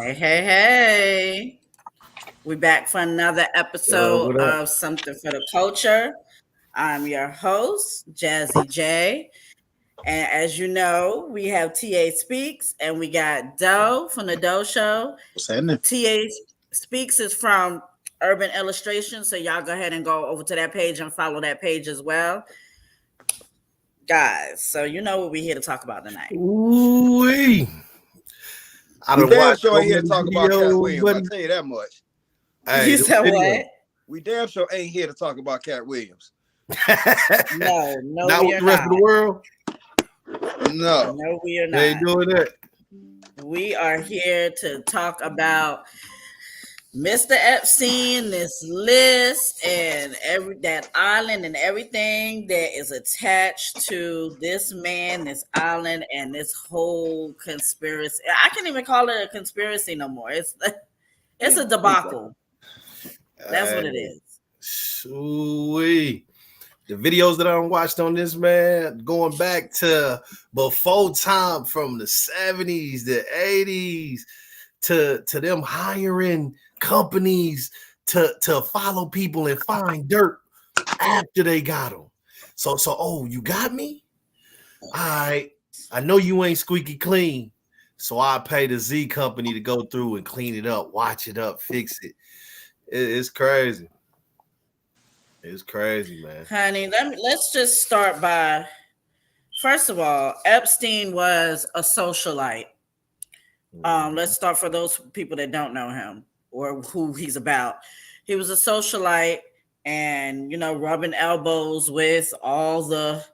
Hey, hey, hey. We're back for another episode What up? of Something for the Culture. I'm your host, Jazzy J. And as you know, we have TA Speaks and we got Doe from the Doe Show. What's happening? TA Speaks is from Urban Illustration. So y'all go ahead and go over to that page and follow that page as well. Guys, so you know what we're here to talk about tonight. Ooh-wee. I We don't damn watch sure ain't here to talk about Cat videos, Williams. buddy. I'll tell you that much. Hey, You the said video. what? We damn sure ain't here to talk about Cat Williams. No, Not we with are the rest not. of the world. No. No, we are not. They ain't doing that. We are here to talk about Mr. Epstein, this list, and that island and everything that is attached to this man, this island, and this whole conspiracy. I can't even call it a conspiracy no more. It's a debacle. That's what it is. Ooh-wee. The videos that I watched on this, man, going back to before time, from the 70s, the 80s, to them hiring companies to follow people and find dirt after they got them. So oh, you got me? All right. I know you ain't squeaky clean, so I pay the Z company to go through and clean it up, watch it up, fix it. It's crazy. It's crazy, man. Honey, let's just start by, first of all, Epstein was a socialite. Let's start for those people that don't know him or who he's about. He was a socialite and, rubbing elbows with all the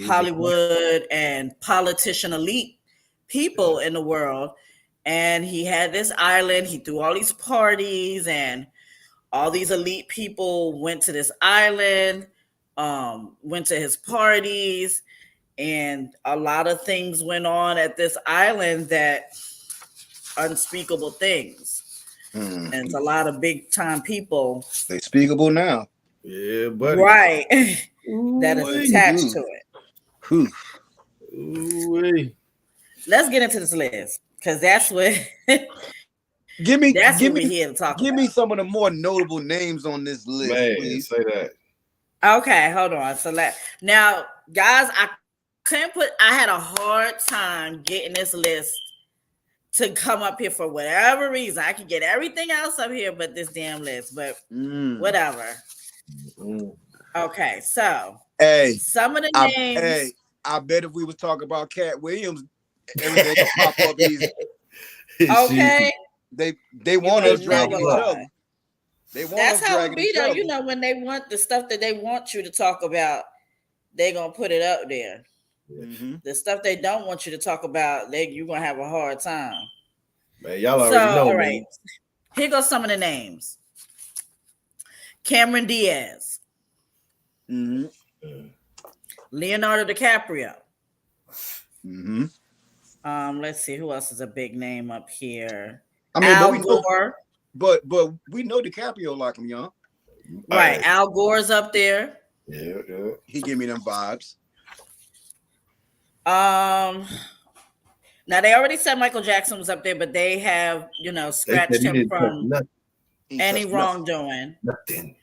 Hollywood and politician elite people in the world. And he had this island. He threw all these parties and all these elite people went to this island, went to his parties, and a lot of things went on at this island that unspeakable things. And it's a lot of big time people. They speakable now. Yeah, buddy. Right. That is attached to it. Ooh-wee. Let's get into this list because that's what Give me what we're here to talk give about. me some of the more notable names on this list, Man, please. say that. Okay, hold on. So now, guys, I had a hard time getting this list to come up here for whatever reason. I could get everything else up here but this damn list, but whatever. Okay, so some of the names. I bet if we was talking about Cat Williams, everything would pop up easy. Okay. They want us dragging each other. That's how it be though. When they want the stuff that they want you to talk about, they're gonna put it up there. Mm-hmm. The stuff they don't want you to talk about, you're gonna have a hard time. Man, y'all already know. All right, here goes some of the names. Cameron Diaz. Mm-hmm. Leonardo DiCaprio. Mm-hmm. Let's see who else is a big name up here. I mean, Al Gore. But we know DiCaprio like him, y'all. Right. Al Gore's up there. Yeah. He give me them vibes. Now they already said Michael Jackson was up there, but they have, scratched him from any wrongdoing. Nothing.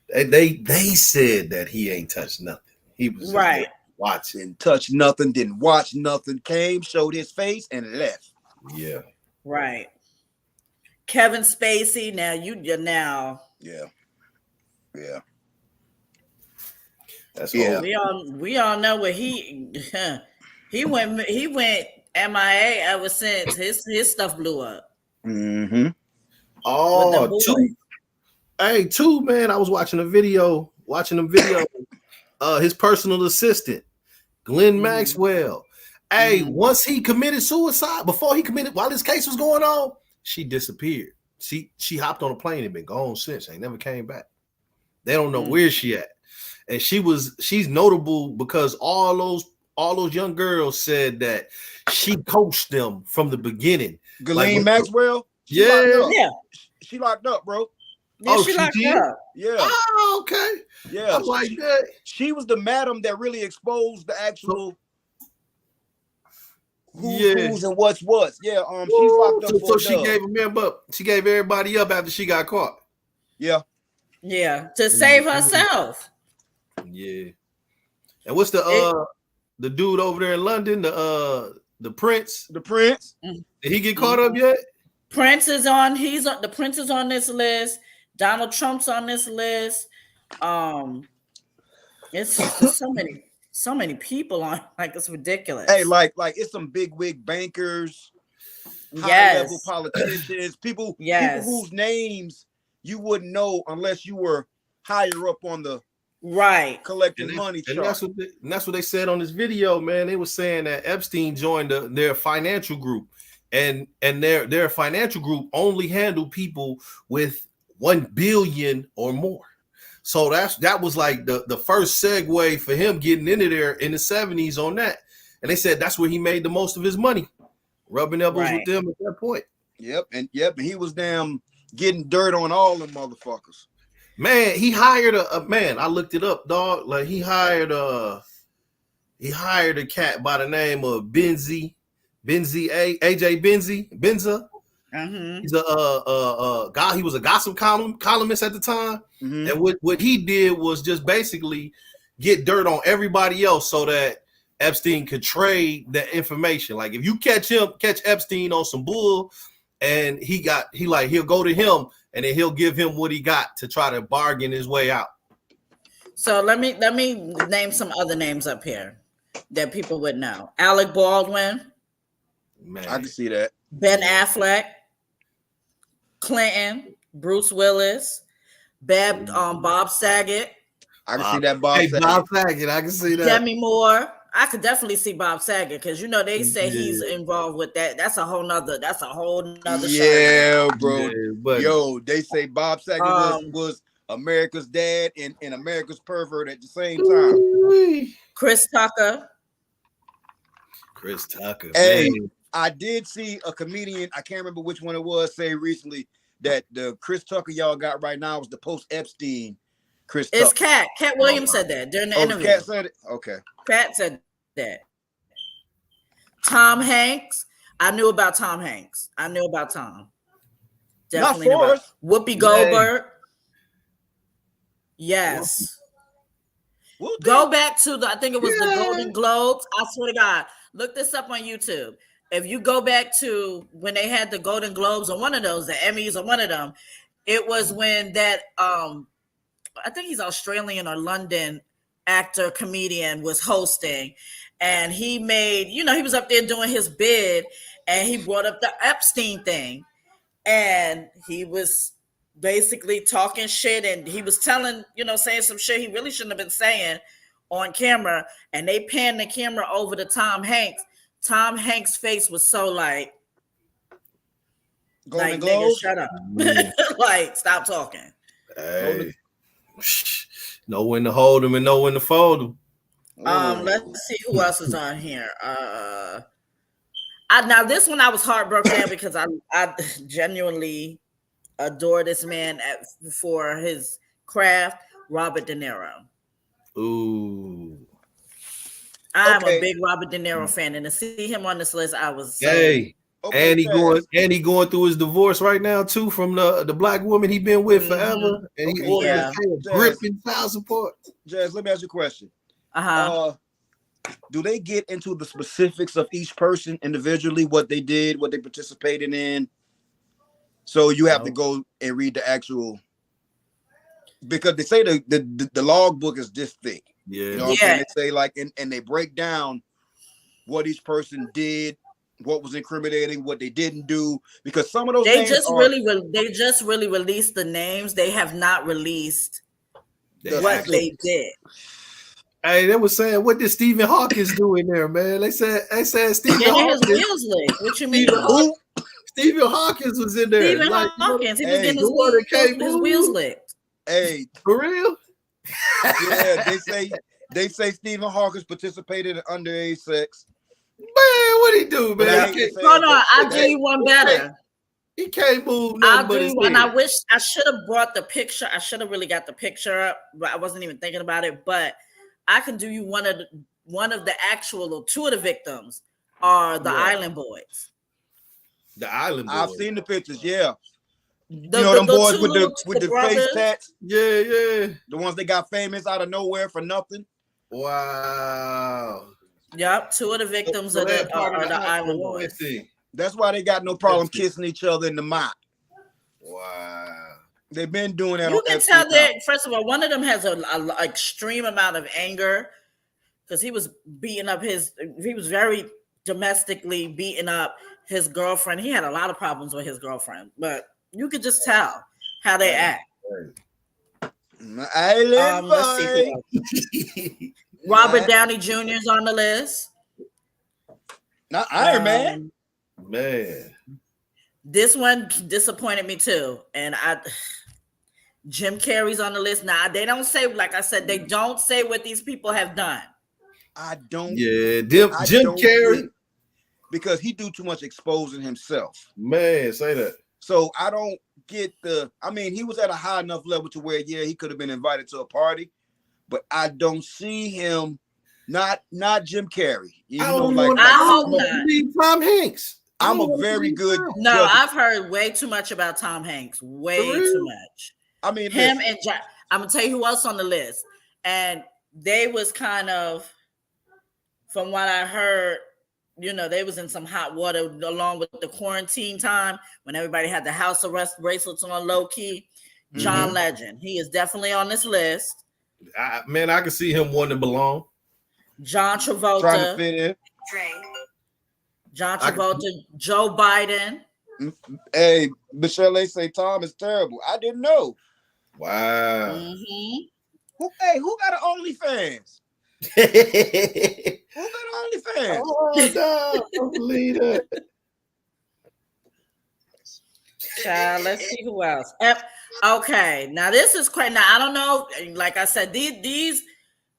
They said that he ain't touched nothing. He was right. Watching. Didn't touch nothing, didn't watch nothing, came, showed his face, and left. Yeah. Right. Kevin Spacey. Now Yeah. That's we all know what he went MIA ever since his stuff blew up. Mm-hmm. Oh, two, man. I was watching them video. His personal assistant, Glenn Maxwell. Hey, once he committed suicide, while this case was going on, she disappeared. She hopped on a plane and been gone since. Ain't never came back. They don't know where she at. And she's notable because all those young girls said that she coached them from the beginning. Ghislaine Maxwell? She locked up, bro. Yeah, she locked up. Yeah. Oh, okay. Yeah. I'm like that. She was the madam that really exposed the actual who's and what's what. Yeah, she's locked up for so she gave a man up. She gave everybody up after she got caught. Yeah. Yeah, to save herself. Yeah. And what's the dude over there in London, the Prince? The Prince. Did he get caught up yet? Prince is on. The Prince is on this list. Donald Trump's on this list. It's just so many people on. Like, it's ridiculous. Hey, like it's some big wig bankers, high level politicians, people whose names you wouldn't know unless you were higher up on the collecting money chart. And that's what they said on this video, man. They were saying that Epstein joined their financial group, and their financial group only handled people with 1 billion or more. So that was like the first segue for him getting into there in the 70s on that. And they said that's where he made the most of his money, rubbing elbows with them at that point. Yep, and he was damn getting dirt on all them motherfuckers. Man, he hired a man. I looked it up, dog. Like he hired a cat by the name of AJ Benza. Mm-hmm. He's a guy. He was a gossip columnist at the time, and what he did was just basically get dirt on everybody else so that Epstein could trade the information. Like if you catch Epstein on some bull, and he'll go to him and then he'll give him what he got to try to bargain his way out. So let me name some other names up here that people would know. Alec Baldwin. Man, I can see that. Ben Affleck, Clinton, Bruce Willis, Bob Saget. I can see that Bob Saget. Bob Saget, I can see that. Demi Moore. I could definitely see Bob Saget because they say he's involved with that. That's a whole nother show. Yeah, bro. Yo, they say Bob Saget was America's dad and America's pervert at the same time. Chris Tucker. Hey, man. I did see a comedian, I can't remember which one it was, say recently that the Chris Tucker y'all got right now was the post-Epstein Chris Tucker. It's Cat. Cat Williams said that during the interview. Cat said it? Okay. Cat said that. Tom Hanks. I knew about Tom Hanks. Definitely knew about Whoopi Goldberg. Yes. Whoopi. Go back to I think it was the Golden Globes. I swear to God. Look this up on YouTube. If you go back to when they had the Golden Globes or one of those, the Emmys or one of them, it was when that I think he's Australian or London actor comedian was hosting, and he made, he was up there doing his bid, and he brought up the Epstein thing, and he was basically talking shit, and he was telling, saying some shit he really shouldn't have been saying on camera, and they panned the camera over to Tom Hanks. Tom Hanks' face was so like nigga, shut up. Like, stop talking. Hey. Know when to hold him and know when to fold him. Let's see who else is on here. Now this one I was heartbroken because I genuinely adore this man for his craft. Robert De Niro. Ooh. I'm a big Robert De Niro fan, and to see him on this list, I was and he going through his divorce right now too from the black woman he been with forever, and he gripping child support. Jazz, let me ask you a question. Do they get into the specifics of each person individually, what they did, what they participated in? So you have to go and read the actual, because they say the log book is this thick. Yeah. You know what I'm saying? They say like, and they break down what each person did, what was incriminating, what they didn't do, because some of those they just really released the names. They have not released what they did. Hey, they were saying, what did Stephen Hawkins do in there, man? They said Stephen Hawkins. His wheels licked. What you mean? Stephen Hawkins was in there. Stephen Hawkins, he was getting his wheels licked. Hey, for real? Yeah, they say Stephen Hawkins participated in underage sex. Man, what'd he do, man? Hold on, I'll do you one better. He can't move. I'll do you one. I wish I should have brought the picture. I should have really got the picture up, but I wasn't even thinking about it. But I can do you one of the actual or two of the victims. are the Yeah. Island Boys. The Island Boys. I've seen the pictures. Yeah, The, you know them boys two with little the brothers. face tats. Yeah. The ones that got famous out of nowhere for nothing. Wow. Yep, two of the victims So of they're the part of are the Island Boys Boys. thing. That's why they got no problem kissing each other in the mouth. Wow. They've been doing that. You on can tell that, first of all, one of them has a extreme amount of anger because he was beating up he was very domestically beating up his girlfriend. He had a lot of problems with his girlfriend, but you could just tell how they act. Let's see who else. Robert Downey Jr. is on the list. Not Iron Man. Man. This one disappointed me too. And Jim Carrey's on the list. Now, they don't say, like I said, they don't say what these people have done. I don't. Yeah, Jim Carrey. Because he do too much exposing himself. Man, say that. So I don't get he was at a high enough level to where, yeah, he could have been invited to a party, but I don't see him, not Jim Carrey. I hope not. Tom Hanks. I'm a very good. No, I've heard way too much about Tom Hanks. Way too much. I mean, him and I'm gonna tell you who else on the list. And they was kind of, from what I heard, they was in some hot water along with the quarantine time when everybody had the house arrest bracelets on low key. John Legend. He is definitely on this list. I can see him wanting to belong. John Travolta. Trying to fit in. John Travolta, Joe Biden. Hey, Michelle, they say Tom is terrible. I didn't know. Wow. Who got an OnlyFans? Who got an OnlyFans? Oh, no, I don't believe that. Child, let's see who else. Okay, now this is quite. Now I don't know. Like I said, this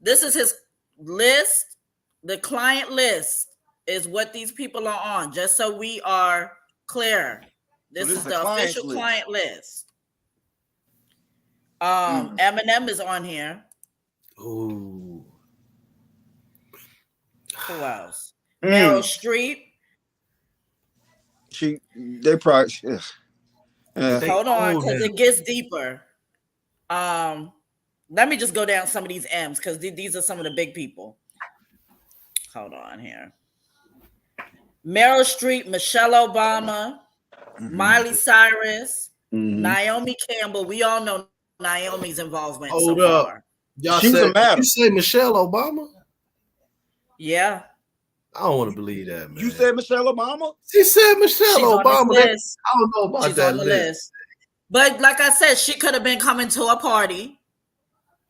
is his list. The client list is what these people are on. Just so we are clear, this is the official client list. Eminem is on here. Ooh. Who else? Meryl Streep. They probably. Hold on, because it gets deeper. Let me just go down some of these M's because these are some of the big people. Hold on here. Meryl Streep, Michelle Obama, Miley Cyrus, Naomi Campbell. We all know Naomi's involvement. Hold up. Far. Y'all you say Michelle Obama? Yeah. I don't want to believe that, man. You said Michelle Obama? She said Michelle Obama. I don't know about that list. But like I said, she could have been coming to a party.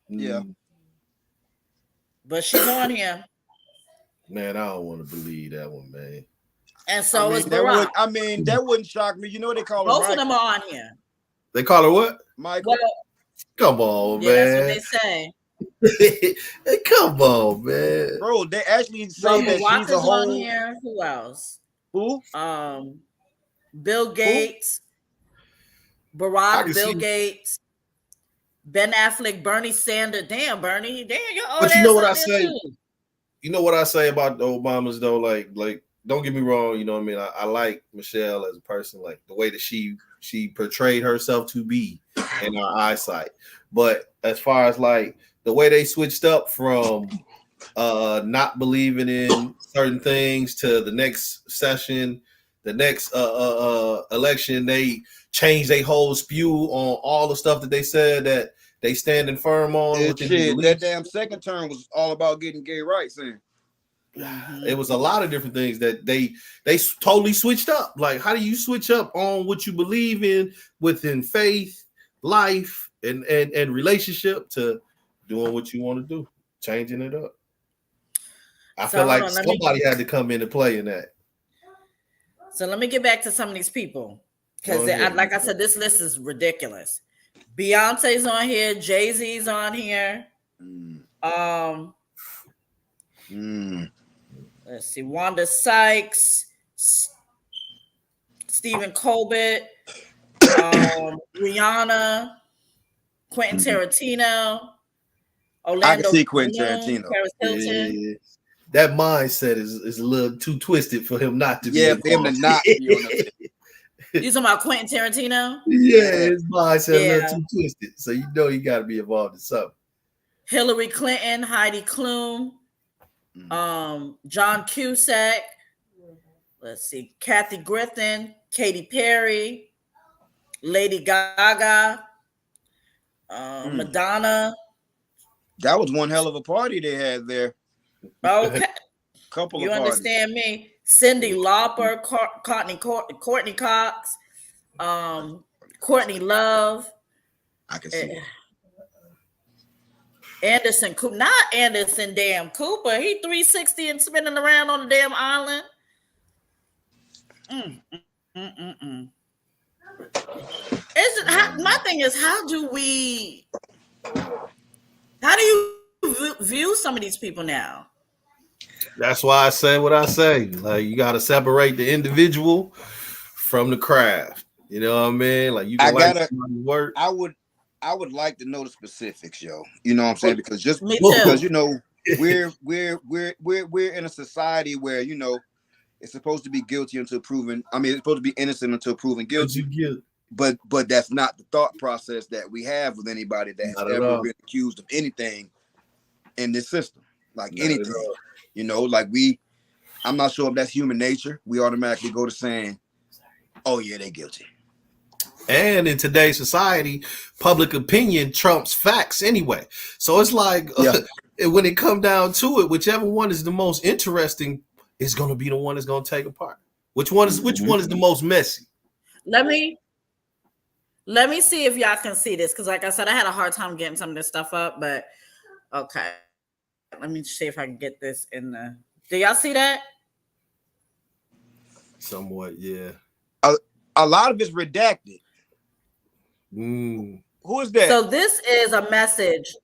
Yeah. But she's on here. Man, I don't want to believe that one, man. And so is Barack. That wouldn't shock me. You know they call her both of them are on here. They call her what? Michael. Come on, yeah, man. That's what they say. Hey, come on, man. Bro, they actually say that she's a whole. On here. Who else? Who? Bill Gates. Barack, Bill Gates. Ben Affleck, Bernie Sanders. Damn, Bernie. Damn, you're old. But you know what I say? Too. You know what I say about the Obamas though? Like, don't get me wrong. You know what I mean? I like Michelle as a person, like the way that she portrayed herself to be in our eyesight. But as far as like the way they switched up from not believing in certain things to the next session, the next election, they changed their whole spew on all the stuff that they said that they standing firm on. That damn second term was all about getting gay rights in. It was a lot of different things that they totally switched up. Like, how do you switch up on what you believe in within faith, life, and relationship to doing what you want to do, changing it up? I feel like somebody had to come in and play in that. So let me get back to some of these people because, like I said, this list is ridiculous. Beyonce's on here. Jay-Z's on here. Let's see. Wanda Sykes, Stephen Colbert, Rihanna, Quentin Tarantino, Orlando. I can see Quentin Tarantino. Paris Hilton. that mindset is a little too twisted for him not to be. Yeah, for him to not be on the You talking about Quentin Tarantino? Yeah, his mindset a Yeah. little too twisted. So you know you got to be involved in something. Hillary Clinton, Heidi Klum, John Cusack. Let's see, Kathy Griffin, Katy Perry, Lady Gaga, Madonna. That was one hell of a party they had there. Okay. Couple you of parties. Understand me? Cyndi Lauper, Courtney Cox, Courtney Love. I can see it. Anderson Cooper, not Anderson damn Cooper. He 360 and spinning around on the damn island. My thing is, how do you view some of these people now? That's why I say what I say. Like, you got to separate the individual from the craft. You know what I mean? Like, you can work. I would like to know the specifics, yo. You know what I'm saying? Because because you know we're in a society where, you know, it's supposed to be guilty until proven. I mean, it's supposed to be innocent until proven guilty. But that's not the thought process that we have with anybody that has ever been accused of anything in this system. Like anything. You know, like I'm not sure if that's human nature. We automatically go to saying, oh yeah, they're guilty. And in today's society, public opinion trumps facts anyway. So it's like when it comes down to it, whichever one is the most interesting is going to be the one that's going to take apart. Which one is the most messy? Let me see if y'all can see this, because like I said, I had a hard time getting some of this stuff up, but okay. Let me see if I can get this in the. Do y'all see that? Somewhat, yeah. A lot of it's redacted. Who is that? So this is a message.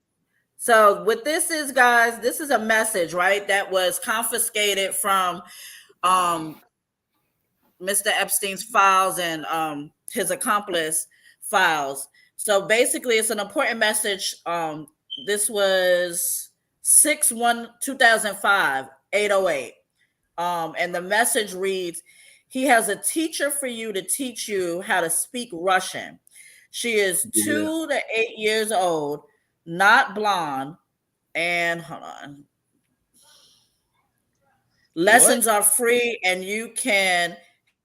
So what this is, guys, this is a message, right? That was confiscated from Mr. Epstein's files and his accomplice files. So basically, it's an important message. This was 6/1/2005, 8:08. And the message reads, "He has a teacher for you to teach you how to speak Russian. She is 2 to 8 years old, not blonde, and hold on. Lessons are free, and you can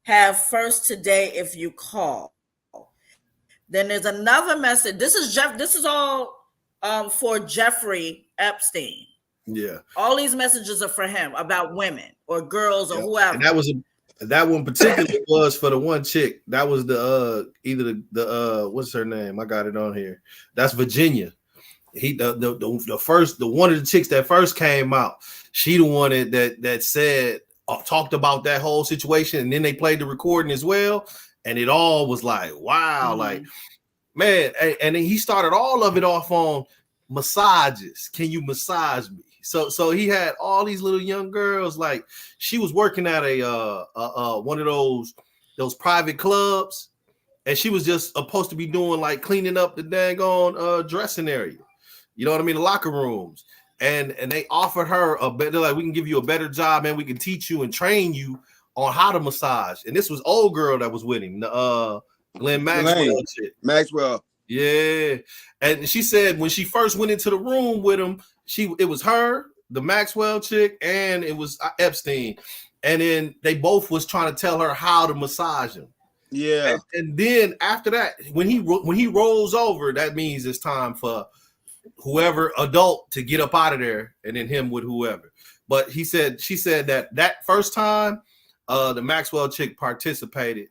have first today if you call." Then there's another message. This is all for Jeffrey Epstein. Yeah. All these messages are for him about women or girls or whoever. And that one particularly was for the one chick. That was the either the what's her name? I got it on here. That's Virginia. The one of the chicks that first came out. She the one that said talked about that whole situation, and then they played the recording as well, and it all was like, wow, like, man. And then he started all of it off on massages. Can you massage me? So he had all these little young girls, like she was working at a one of those private clubs, and she was just supposed to be doing like cleaning up the daggone dressing area. You know what I mean? The locker rooms. And they offered her they're like, we can give you a better job, man. We can teach you and train you on how to massage. And this was old girl that was with him, the Glenn Maxwell chick. Maxwell. Yeah. And she said when she first went into the room with him, it was her, the Maxwell chick, and it was Epstein. And then they both was trying to tell her how to massage him. Yeah. And then after that, when he rolls over, that means it's time for whoever adult to get up out of there, and then him with whoever. But she said that first time, the Maxwell chick participated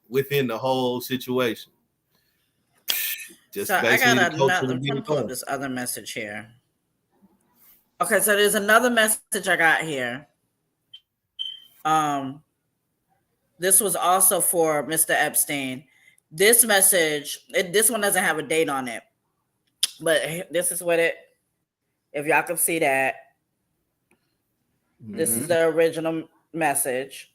within the whole situation. So I got another. I'm going to pull up this other message here. Okay, so there's another message I got here. This was also for Mr. Epstein. This message, this one doesn't have a date on it, but this is what if y'all can see that. This is the original message.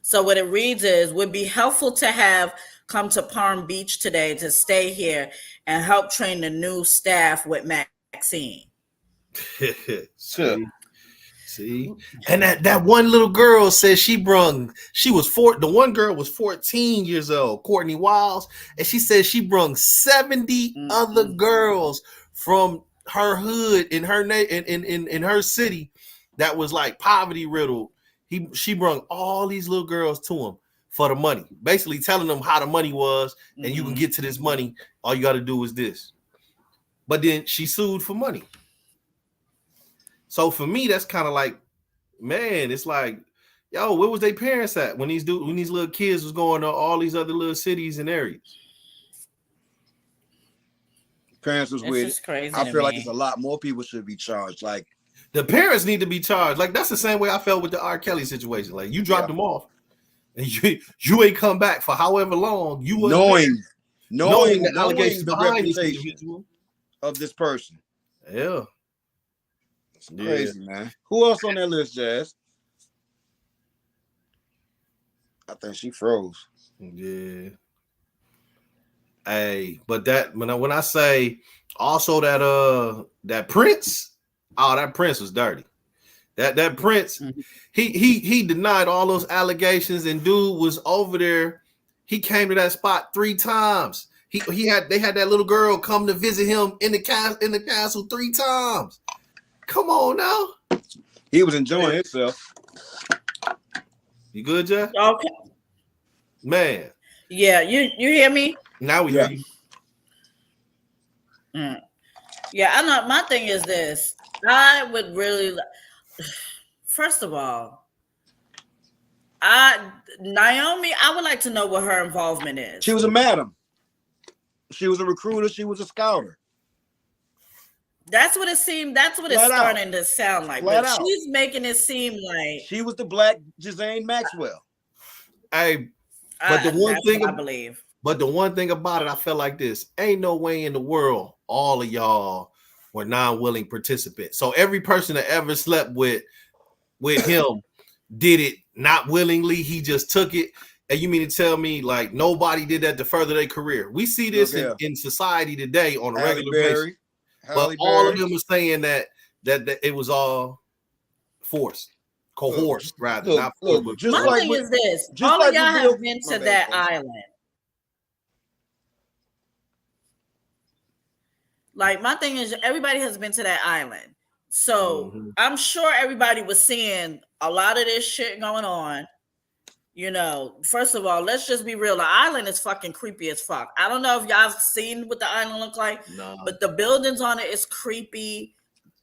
So what it reads is, would be helpful to have come to Palm Beach today to stay here and help train the new staff with Maxine. Sure. See, and that one little girl says the one girl was 14 years old, Courtney Wiles, and she said she brung 70 other girls from her hood in her city that was like poverty riddled. She brung all these little girls to him for the money, basically telling them how the money was, and you can get to this money. All you got to do is this. But then she sued for money. So for me, that's kind of like, man, it's like, yo, where was their parents at when these little kids was going to all these other little cities and areas? Parents was with it. Crazy. I feel like it's a lot more people should be charged. Like the parents need to be charged. Like that's the same way I felt with the R. Kelly situation. Like you dropped them off, and you ain't come back for however long. You knowing the allegations the behind this reputation of this person. Yeah. It's crazy, man. Who else on that list, Jazz? I think she froze. Yeah. Hey, but that when I say also that Prince, that Prince was dirty. That Prince, he denied all those allegations, and dude was over there. He came to that spot 3 times. They had that little girl come to visit him in the castle 3 times. Come on now. He was enjoying himself. You good, Jeff? Okay. Man. Yeah, you hear me? Now we hear you. Yeah, I know. My thing is this. I would really, first of all, Naomi, I would like to know what her involvement is. She was a madam. She was a recruiter. She was a scouter. That's what it seemed. That's what it's starting to sound like. But she's making it seem like she was the black Ghislaine Maxwell. But the one thing I believe. But the one thing about it, I felt like this: ain't no way in the world all of y'all were non-willing participants. So every person that ever slept with him did it not willingly. He just took it. And you mean to tell me like nobody did that to further their career? We see this in society today on a regular basis. But all of them were saying that it was all forced, coerced, rather. Not forced. My thing is this: all of y'all have been to that island. Like my thing is, everybody has been to that island, so I'm sure everybody was seeing a lot of this shit going on. You know, first of all, let's just be real. The island is fucking creepy as fuck. I don't know if y'all seen what the island look like, but the buildings on it is creepy.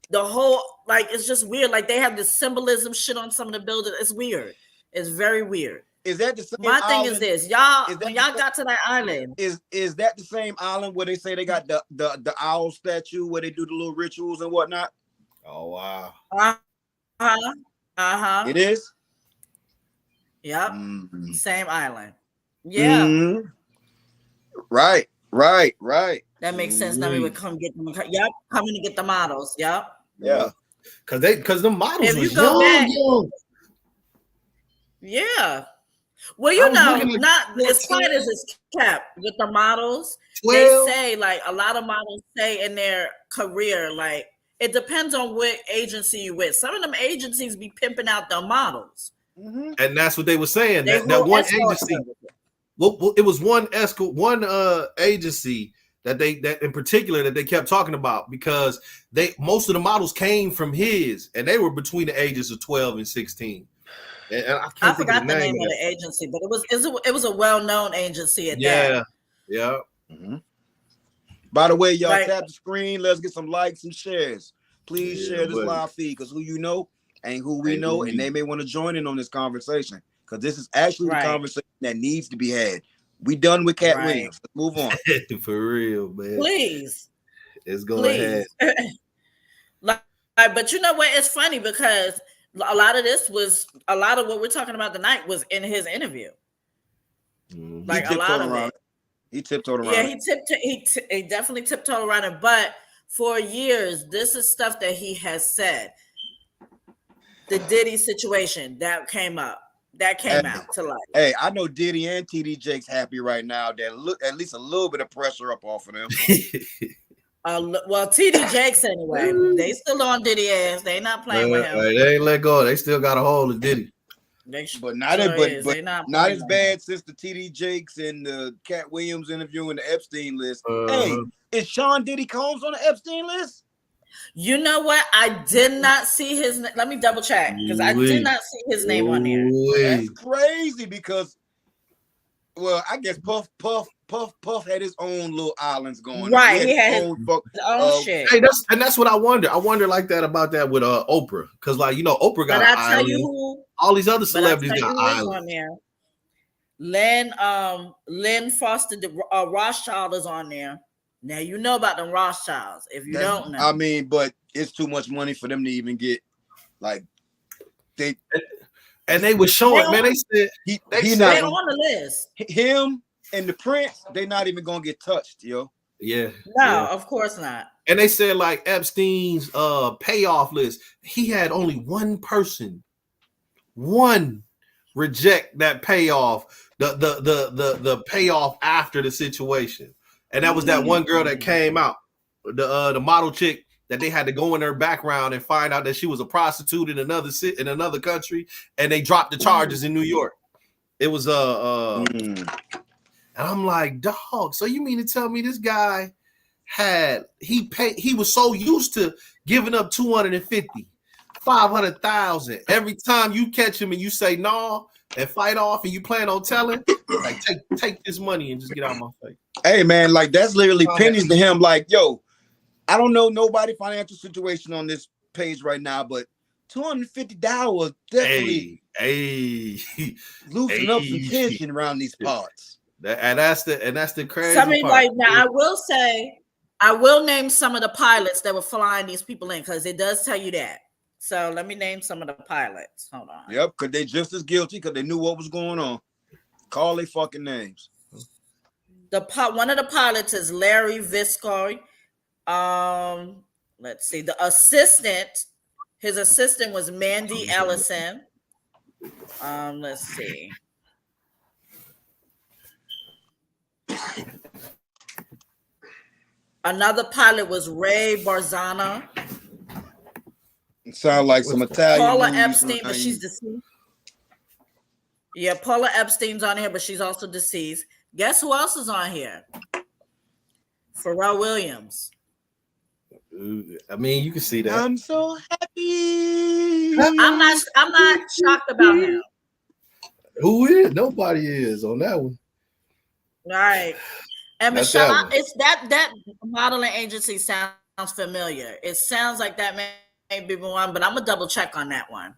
The whole, like, it's just weird. Like, they have this symbolism shit on some of the buildings. It's weird. It's very weird. Is that the same My thing is this, y'all, when y'all got to that island. Is that the same island where they say they got the owl statue where they do the little rituals and whatnot? Oh, wow. It is? Yep. Same island. Yeah. Right. That makes sense. Now we would come get them. Yep. Coming to get the models. Yep. Yeah. Because the models if you was go back, young. Yeah. Well, you know, not as quiet as it's kept with the models. 12. They say like a lot of models say in their career, like it depends on what agency you with. Some of them agencies be pimping out their models. And that's what they were saying. That one agency, well, it was one agency that in particular that they kept talking about because most of the models came from his, and they were between the ages of 12 and 16. And I forgot the name of the agency, but it was a well-known agency at that. Yeah. By the way, y'all tap the screen. Let's get some likes and shares. Please share this live feed because who you know ain't who we know, and they may want to join in on this conversation because this is actually the conversation that needs to be had. We done with Cat Williams. Let's move on. For real, man. Please. It's going ahead. But you know what? It's funny because a lot of what we're talking about tonight was in his interview. Like a lot of it. He tiptoed around. Yeah, he definitely tiptoed around it. But for years, this is stuff that he has said. The Diddy situation that came out to light. Hey, I know Diddy and TD Jake's happy right now. That look at least a little bit of pressure up off of them. Well, TD Jakes anyway. They still on Diddy ass. They not playing with him. They ain't let go. They still got a hold of Diddy. But not not as bad since the TD Jakes and the Cat Williams interview in the Epstein list. Hey, is Sean Diddy Combs on the Epstein list? You know what? I did not see his. Let me double check because I did not see his name on there. That's crazy because, well, I guess Puff had his own little islands going. Right, he had his own shit. Hey, that's what I wonder. I wonder like that about that with Oprah, because like Oprah got an island. You who, all these other celebrities got islands on there. Lynn Foster, the Rothschild is on there. Now you know about them Rothschilds. If you don't know, I mean, but it's too much money for them to even get like they. And they were showing, man. They said he's not on the list. Him and the Prince, they're not even gonna get touched, yo. Yeah. No, of course not. And they said like Epstein's payoff list, he had only one person, reject that payoff, the payoff after the situation, and that was that one girl that came out, the model chick that they had to go in her background and find out that she was a prostitute in another country, and they dropped the charges in New York. It was and I'm like, dog, so you mean to tell me this guy he was so used to giving up 250, 500,000 every time you catch him and you say no and fight off and you plan on telling, like take this money and just get out of my face. Hey man, like that's literally pennies to him. Like, yo, I don't know nobody financial situation on this page right now, but $250 definitely loosen up some tension around these parts. And that's the crazy part. Like now, I will name some of the pilots that were flying these people in because it does tell you that. So let me name some of the pilots. Hold on. Yep, because they just as guilty because they knew what was going on. Call their fucking names. One of the pilots is Larry Viscoy. Let's see. The assistant, his assistant was Mandy Ellison. Let's see. Another pilot was Ray Barzana. It sounds like some Italian. Paula Epstein, but she's deceased. Yeah, Paula Epstein's on here, but she's also deceased. Guess who else is on here? Pharrell Williams. I mean, you can see that. I'm so happy. I'm not shocked about him. Who is? Nobody is on that one. All right. And Michelle, it's that modeling agency sounds familiar. It sounds like that may be one, but I'm gonna double check on that one.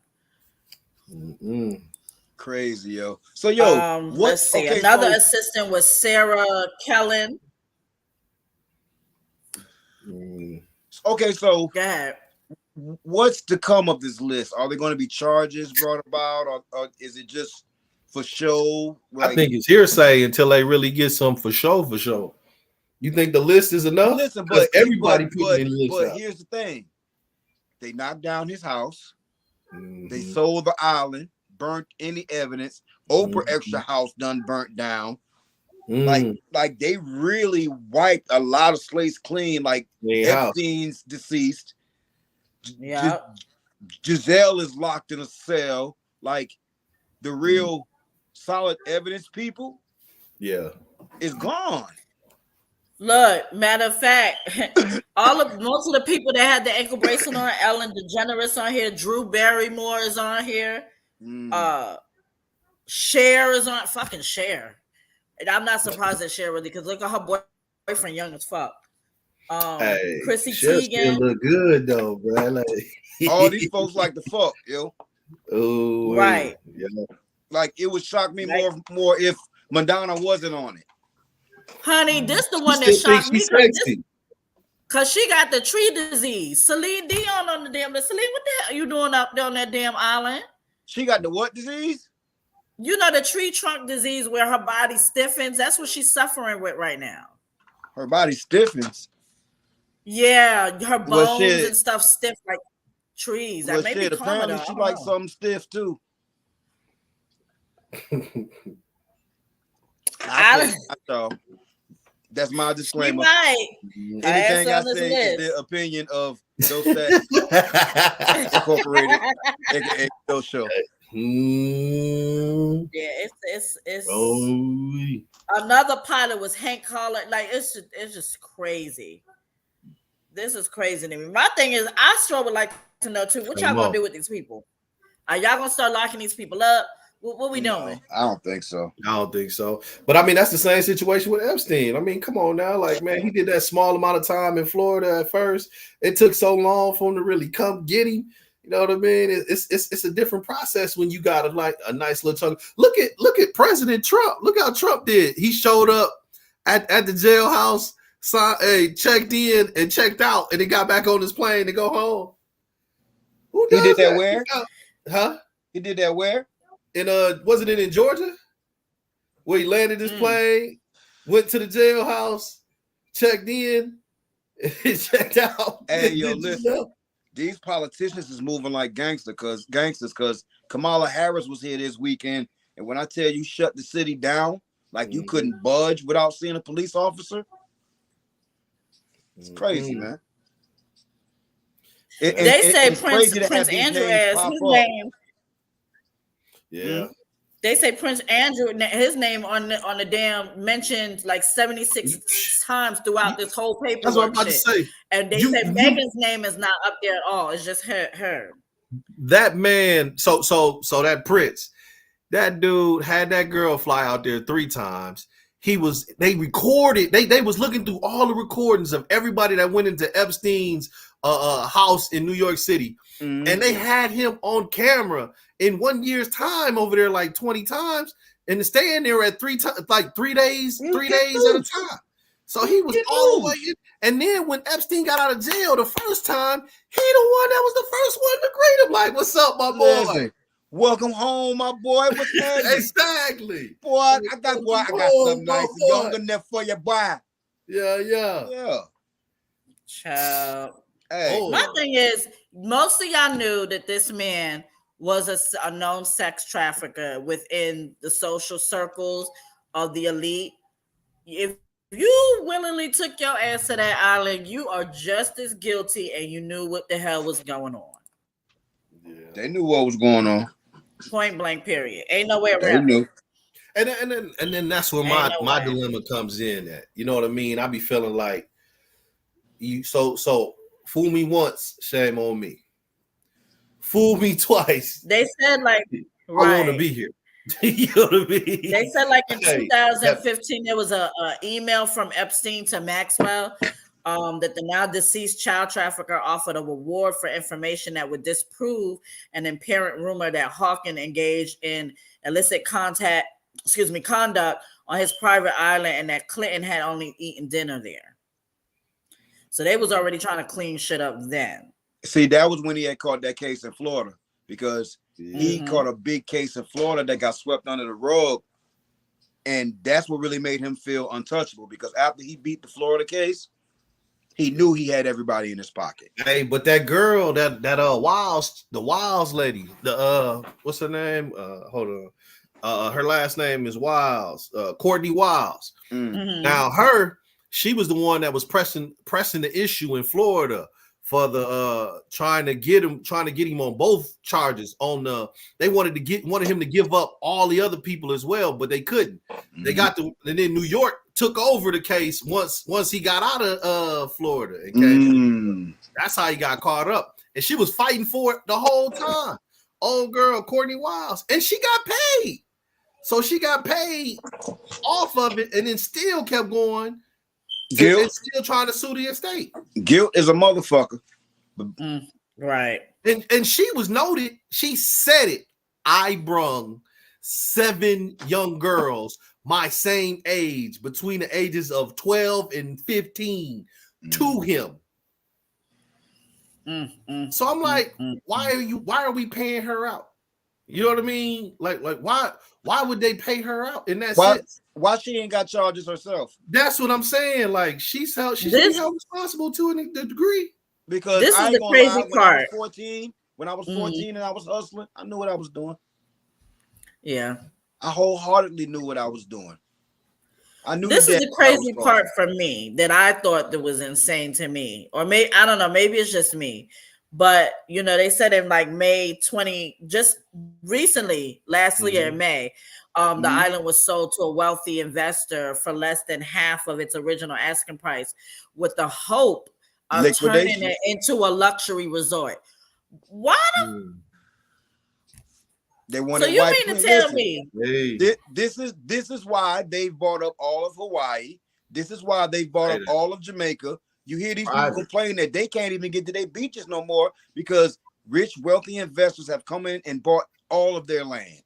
Mm-hmm. Crazy, yo. So, yo, let's see. Okay, another assistant was Sarah Kellen. Okay, so go ahead. What's to come of this list? Are there going to be charges brought about, or is it just for show? Like, I think it's hearsay until they really get some for show. You think the list is enough? Listen, but everybody but here's the thing: they knocked down his house. Mm-hmm. They sold the island, burnt any evidence. Oprah extra house done burnt down. Like they really wiped a lot of slates clean. Like Epstein's deceased. Yeah, Giselle is locked in a cell. Like the real solid evidence people, is gone. Look, matter of fact, most of the people that had the ankle bracelet on, Ellen DeGeneres on here, Drew Barrymore is on here, Cher is on, fucking Cher. And I'm not surprised at Cher really, because look at her boyfriend, young as fuck. Hey, Chrissy Cher Teigen still look good though, bro. Like, all these folks like the fuck, yo. Oh, right. Yeah. Like it would shock me more if Madonna wasn't on it. Honey, this the one that shocked me because she got the tree disease. Celine Dion on the damn list. Celine, what the hell are you doing up there on that damn island? She got the what disease? You know, the tree trunk disease where her body stiffens. That's what she's suffering with right now. Her body stiffens. Yeah, her bones and stuff stiff like trees. That may be common. Apparently she likes something stiff too. That's my She disclaimer. might. Anything I on this say is list. the opinion of Those Facts Incorporated, aka Those Show. Mm. Yeah, it's Oh. another pilot was Hank Collins. Like it's just crazy. This is crazy to me. My thing is, I sure would like to know too. What y'all gonna do with these people? Are y'all gonna start locking these people up? What we doing? I don't think so. I don't think so. But I mean, that's the same situation with Epstein. I mean, come on now. Like, man, he did that small amount of time in Florida at first. It took so long for him to really come get him. You know what I mean? It's a different process when you got a nice little chunk. Look at President Trump. Look how Trump did. He showed up at the jailhouse, checked in and checked out, and he got back on his plane to go home. Who does he did that where? Huh? He did that where? And wasn't it in Georgia? Where he landed his plane, went to the jailhouse, checked in, and checked out. Hey, yo, listen. These politicians is moving like gangsters because Kamala Harris was here this weekend. And when I tell you shut the city down, like you couldn't budge without seeing a police officer. It's crazy, man. They say Prince Andrew has his name. Yeah. They say Prince Andrew, his name on the damn mentioned like 76 times throughout this whole paperwork. That's what I'm about to say. And they say Meghan's name is not up there at all. It's just her. That man, so that Prince, that dude had that girl fly out there 3 times. They recorded, they was looking through all the recordings of everybody that went into Epstein's house in New York City. And they had him on camera in 1 year's time over there like 20 times and staying there at 3 times, like 3 days at a time. So he was all the way in. And then when Epstein got out of jail the first time, he the one that was the first one to greet him. Like, what's up, my boy? Welcome home, my boy. What's happening? Exactly. Boy, I got something nice and young enough for you, boy. Yeah. Child. Hey. My thing is, most of y'all knew that this man was a known sex trafficker within the social circles of the elite. If you willingly took your ass to that island, you are just as guilty, and you knew what the hell was going on. Yeah. They knew what was going on. Point blank, period. Ain't no way around. They knew. And then that's where my dilemma comes in at. You know what I mean? I be feeling like you so fool me once, shame on me. Fool me twice. They said like I want to be here. You know what I mean? They said like in 2015 there was a email from Epstein to Maxwell that the now deceased child trafficker offered a reward for information that would disprove an apparent rumor that Hawkins engaged in illicit conduct on his private island and that Clinton had only eaten dinner there. So they was already trying to clean shit up then. See, that was when he had caught that case in Florida because he caught a big case in Florida that got swept under the rug. And that's what really made him feel untouchable because after he beat the Florida case, he knew he had everybody in his pocket. Hey, but that girl, that Wiles lady, what's her name? Hold on. Her last name is Wiles, Courtney Wiles. Now she was the one that was pressing the issue in Florida for the trying to get him on both charges. They wanted him to give up all the other people as well, but they couldn't. They got and then New York took over the case once he got out of Florida. Okay, that's how he got caught up, and she was fighting for it the whole time. Old girl Courtney Wiles, and she got paid, so she got paid off of it, and then still kept going. Guilt, still trying to sue the estate. Guilt is a motherfucker, right? And she was noted. She said it. I brung 7 young girls my same age, between the ages of 12 and 15, to him. So I'm like, why are we paying her out? You know what I mean? Like why would they pay her out in that sense? Why she ain't got charges herself? That's what I'm saying. Like she's held responsible to a degree. Because this is the crazy part. When I was 14 and I was hustling, I knew what I was doing. Yeah. I wholeheartedly knew what I was doing. I knew this is the was crazy crossing. part for me that I thought that was insane to me, or maybe I don't know, maybe it's just me. But you know, they said in like May 20, just recently, last year in May, the island was sold to a wealthy investor for less than half of its original asking price, with the hope of turning it into a luxury resort. Why the They wanted so you white mean to people. tell me this is why they bought up all of Hawaii. This is why they bought up all of Jamaica. You hear these people complain that they can't even get to their beaches no more because rich, wealthy investors have come in and bought all of their land.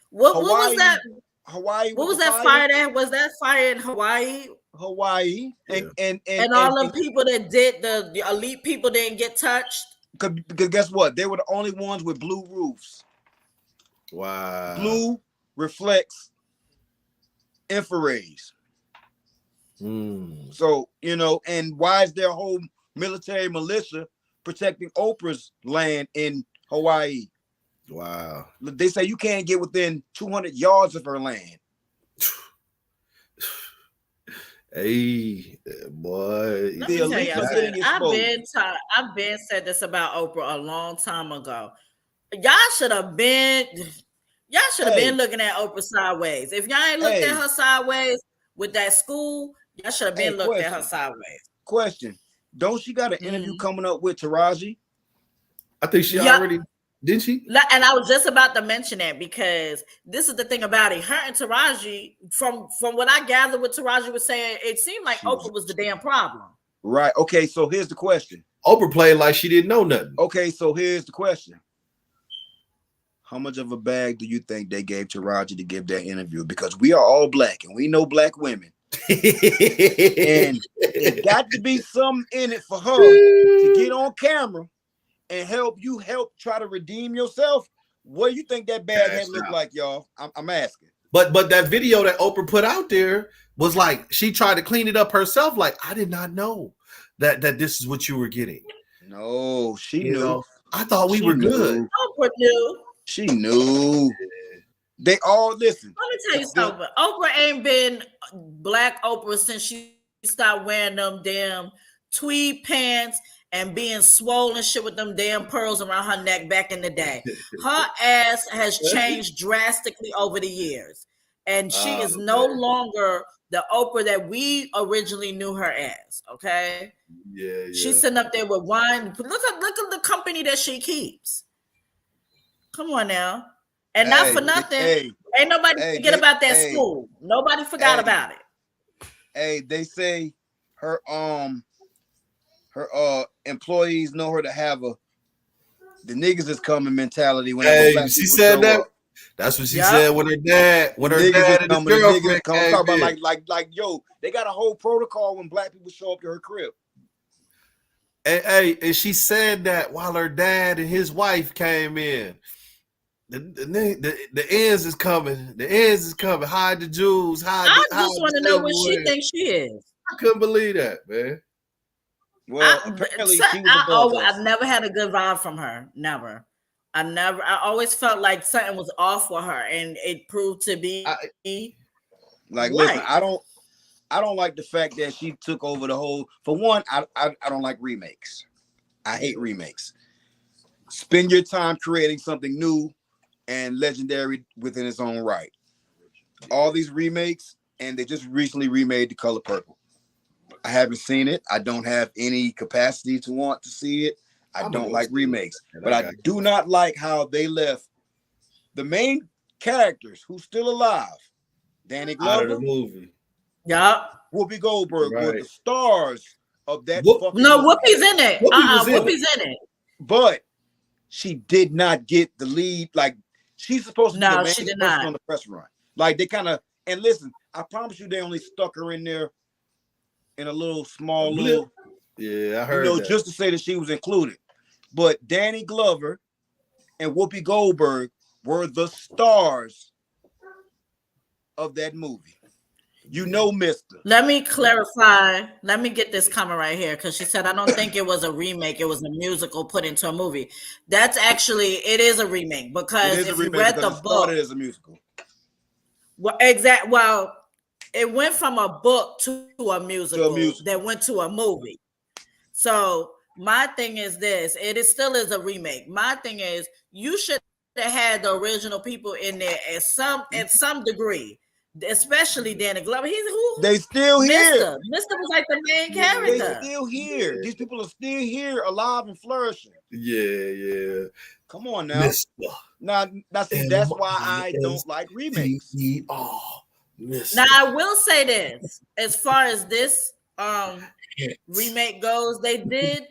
What was that? Hawaii. What was that fire at? Was that fire in Hawaii? Hawaii. And all the people that did the elite people didn't get touched. Because guess what? They were the only ones with blue roofs. Wow. Blue reflects infrareds. So, you know, and why is their whole military militia protecting Oprah's land in Hawaii? Wow. They say you can't get within 200 yards of her land. Hey, boy. Let me tell y'all, I've been said this about Oprah a long time ago. Y'all should have been looking at Oprah sideways. If y'all ain't looked at her sideways with that school, y'all should have been looked at her sideways. Question. Don't she got an interview coming up with Taraji? I think she already didn't she? And I was just about to mention that because this is the thing about it. Her and Taraji, from what I gathered, what Taraji was saying, it seemed like Oprah was the damn problem. Right. Okay. So here's the question. Oprah played like she didn't know nothing. Okay. So here's the question. How much of a bag do you think they gave Taraji to give that interview? Because we are all black and we know black women. And it got to be something in it for her to get on camera and help try to redeem yourself. What do you think that bag had looked like, y'all? I'm asking. But that video that Oprah put out there was like she tried to clean it up herself. Like, I did not know that this is what you were getting. No, she knew. Know? I thought we were good. Oprah knew. She knew. They all listen. Let me tell you something. Oprah ain't been black Oprah since she stopped wearing them damn tweed pants and being swollen shit with them damn pearls around her neck back in the day. Her ass has changed drastically over the years. And she is no longer the Oprah that we originally knew her as. Okay. Yeah. She's sitting up there with wine. Look at the company that she keeps. Come on now. And not for nothing. Ain't nobody forget about that school. Nobody forgot about it. Hey, they say her employees know her to have the niggas is coming mentality. When she said that. That's what she said when her dad and his girlfriend came. Talk about like yo, they got a whole protocol when black people show up to her crib. And she said that while her dad and his wife came in. The ends is coming. The ends is coming. Hide the jewels. I just want to know what she thinks she is. I couldn't believe that, man. Well, apparently she was I've never had a good vibe from her. Never. I always felt like something was off with her, and it proved to be like. Listen, I don't like the fact that she took over the whole. For one, I don't like remakes. I hate remakes. Spend your time creating something new and legendary within its own right. All these remakes, and they just recently remade The Color Purple. I haven't seen it. I don't have any capacity to want to see it. I don't like remakes, but I do not like how they left the main characters who's still alive. Danny Glover, out of the movie. Yeah. Whoopi Goldberg were the stars of that. Whoopi's in it. Whoopi's in it. But she did not get the lead. Like she's supposed to be the main person on the press run. Like they kind of, and listen, I promise you, they only stuck her in there in a little small little. Yeah, I heard that. Just to say that she was included. But Danny Glover and Whoopi Goldberg were the stars of that movie. You know, mister. Let me clarify. Let me get this coming right here because she said, I don't think it was a remake. It was a musical put into a movie. That's actually, it is a remake because if you read the book. It started as a musical. Well, exactly. Well, it went from a book to a musical that went to a movie. So my thing is this: still is a remake. My thing is you should have had the original people in there at some degree, especially Danny Glover. They still here. Mister was like the main character. They still here. These people are still here, alive and flourishing. Yeah. Come on now. Now see, that's why I don't like remakes. Now I will say this: as far as this remake goes, they did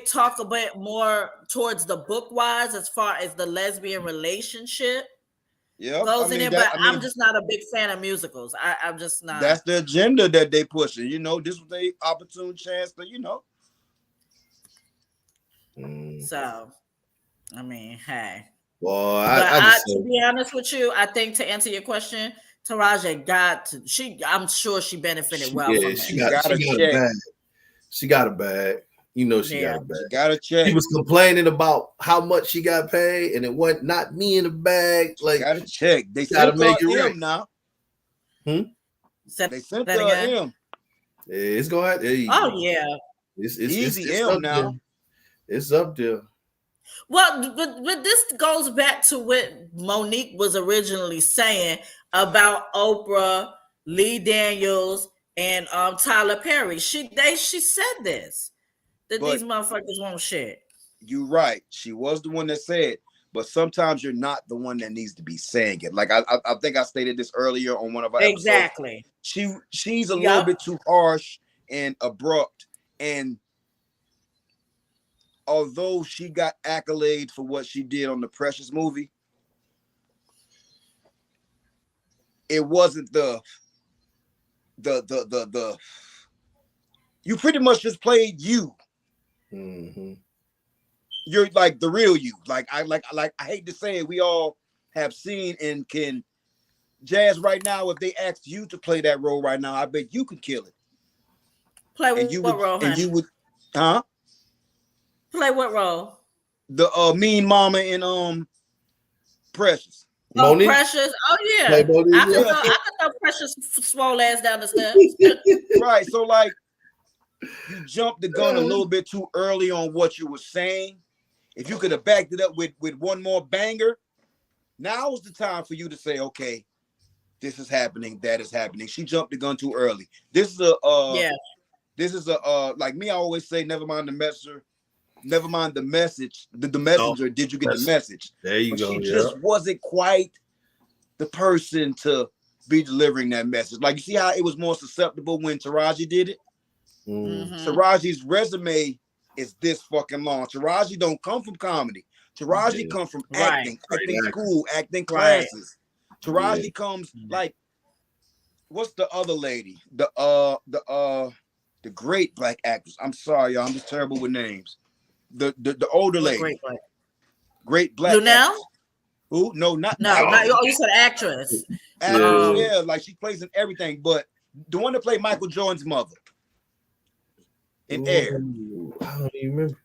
talk a bit more towards the book wise as far as the lesbian relationship goes in it, but I'm just not a big fan of musicals. I'm just not. That's the agenda that they pushing. You know, this was their opportune chance to, you know. So, I mean, hey. Well, to be honest with you, I think to answer your question, Taraji got to. I'm sure she benefited well from it. She got a bag. You know she got a bag. She got a check. She was complaining about how much she got paid, and it wasn't not me in the bag. Like, got a check. They got to make it right right now. They sent her him. It's going. Oh yeah. It's easy M now. There. It's up there. Well, but this goes back to what Monique was originally saying about Oprah, Lee Daniels, and Tyler Perry. She said this, that these motherfuckers won't shit. You're right. She was the one that said, but sometimes you're not the one that needs to be saying it. Like I think I stated this earlier on one of our episodes. Exactly. She's a little bit too harsh and abrupt, and although she got accolades for what she did on the Precious movie, it wasn't the you pretty much just played you. Mm-hmm. You're like the real you. Like I hate to say it, we all have seen and can Jazz right now. If they asked you to play that role right now, I bet you could kill it. Play what role? And you would, huh? Play what role? The mean mama in Precious. Oh, Monique? Precious. Oh yeah. I could throw Precious swole ass down the steps. Right. So like you jumped the gun a little bit too early on what you were saying. If you could have backed it up with one more banger, now is the time for you to say, okay, this is happening, that is happening. She jumped the gun too early. This is like me, I always say, never mind the messenger. Never mind the message. The messenger. Did you get the message? There you go. She just wasn't quite the person to be delivering that message. Like you see how it was more susceptible when Taraji did it. Mm-hmm. Taraji's resume is this fucking long. Taraji don't come from comedy. Taraji come from acting school, acting classes. Taraji comes like, what's the other lady? The great black actress. I'm sorry, y'all. I'm just terrible with names. The older lady, great black. Lunel? Who? No, not. You said actress. Yeah, like she plays in everything, but the one that played Michael Jordan's mother in Air. I don't even remember.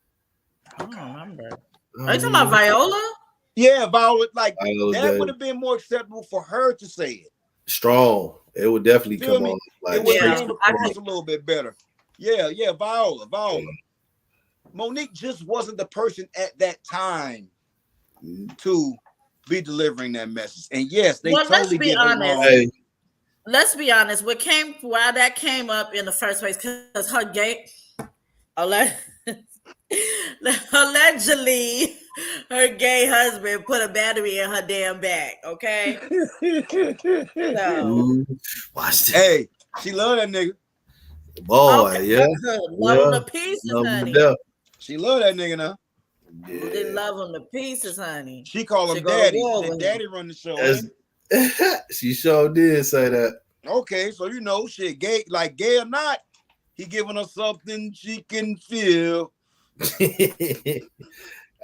I don't remember. Are you talking about Viola? Yeah, Viola. Like that would have been more acceptable for her to say it. Strong. It would definitely come on. Like, it would come across a little bit better. Yeah, Viola. Monique just wasn't the person at that time to be delivering that message. And yes, they totally did. Let's be honest. Why that came up in the first place, because her allegedly her gay husband put a battery in her damn back. Okay. So, watch this. Hey, she loved that nigga. Boy, yeah. Love him to pieces, honey. She love that nigga now. Yeah. They love him to pieces, honey. She call him daddy. Said daddy run the show. She sure did say that. Okay, so you know, shit, gay or not, he giving her something she can feel.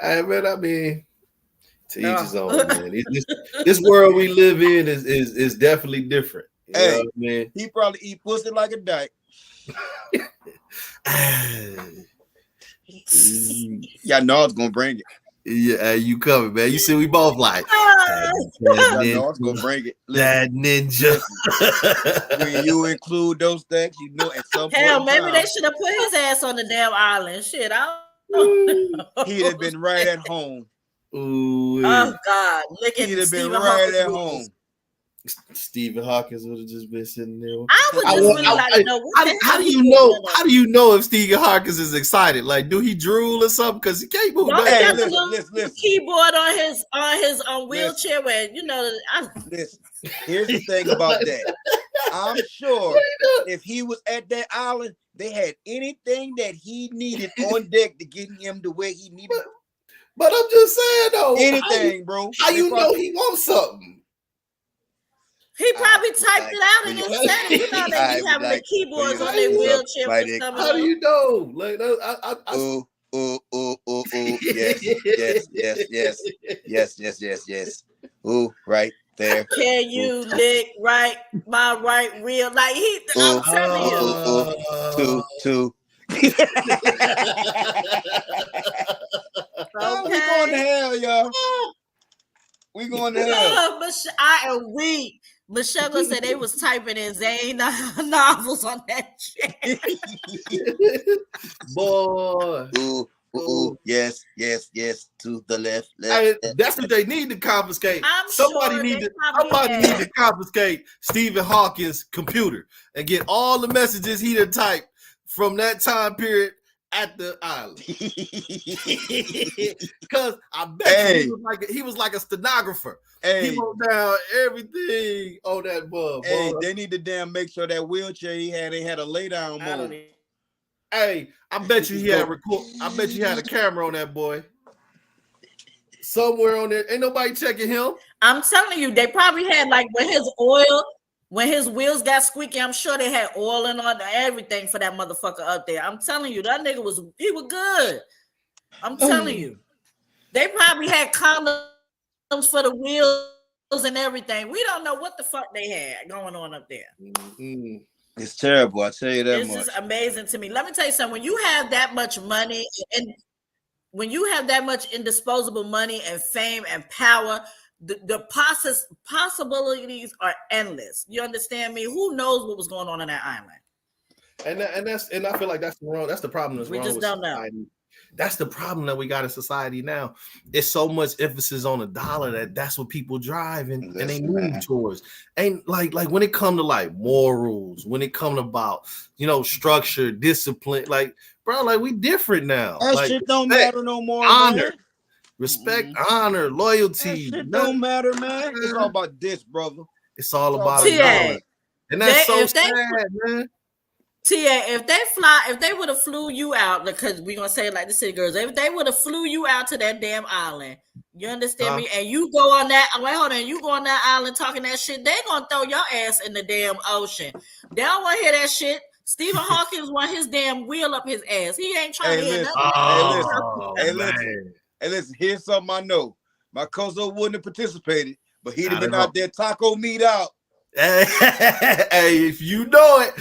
I mean, to each his own, man. This world we live in is definitely different. You know what I mean? He probably eat pussy like a dyke. Yeah, no, it's gonna bring it. Yeah, you coming, man. You see, we both like. Y'all know I was gonna bring it. That ninja. When you include those things, you know at some point. Hell, maybe they should have put his ass on the damn island. Shit, I don't know. He'd have been right at home. Ooh, oh God, look at He'd have Stephen been right at Hawking. home. Stephen Hawkins would have just been sitting there. I would just really like to know how do you know? How do you know if Stephen Hawkins is excited? Like, do he drool or something? Because he can't move. Hey, listen. Keyboard on his wheelchair. Where listen. Here's the thing about that. I'm sure if he was at that island, they had anything that he needed on deck to get him to where he needed. But I'm just saying though, anything, bro. How you know he wants something? He probably typed it out in his set. You know, they be having the keyboards on their wheelchair. How do you know? Like, yes. Ooh, right there. Can you lick my right reel? Like I'm telling you. Two. Oh, we going to hell, y'all. We going to hell. I am weak. Michelle said they was typing in Zane novels on that shit. Boy. Ooh, yes. To the left. That's what they need to confiscate. Somebody need to confiscate Stephen Hawking's computer and get all the messages he done typed from that time period at the island. Because I bet he was like a stenographer. He wrote down everything on that bug. Hey, they need to damn make sure that wheelchair he had a lay down mode. Hey, I bet you he had I bet you had a camera on that boy. Somewhere on there. Ain't nobody checking him. I'm telling you, they probably had like when his wheels got squeaky, I'm sure they had oil and all everything for that motherfucker up there. I'm telling you, that nigga was good. I'm telling you. They probably had condoms for the wheels and everything. We don't know what the fuck they had going on up there. Mm-hmm. It's terrible. I tell you that much. It's just amazing to me. Let me tell you something. When you have that much money and when you have that much indisposable money and fame and power, the possibilities are endless. You understand me? Who knows what was going on in that island? And I feel like that's the problem. That's we wrong just with don't society. know. That's the problem that we got in society now. It's so much emphasis on the dollar that's what people drive and they move towards. And like when it come to like morals, when it come about structure, discipline, like bro, like we different now. That like, shit don't matter no more. Honor, man. respect, honor, loyalty. That shit don't matter, man. It's all about this, brother. It's all about dollar. And that's so sad, man. TA, if they would have flew you out, because we're gonna say it like the city girls, if they would have flew you out to that damn island, you understand me? And you go on that, you go on that island talking that shit, they gonna throw your ass in the damn ocean. They don't want to hear that shit. Stephen Hawkins want his damn wheel up his ass. He ain't trying to hear nothing. Hey, listen, here's something I know. My cousin wouldn't have participated, but he'd have been out there taco meat out. Hey, if you know it,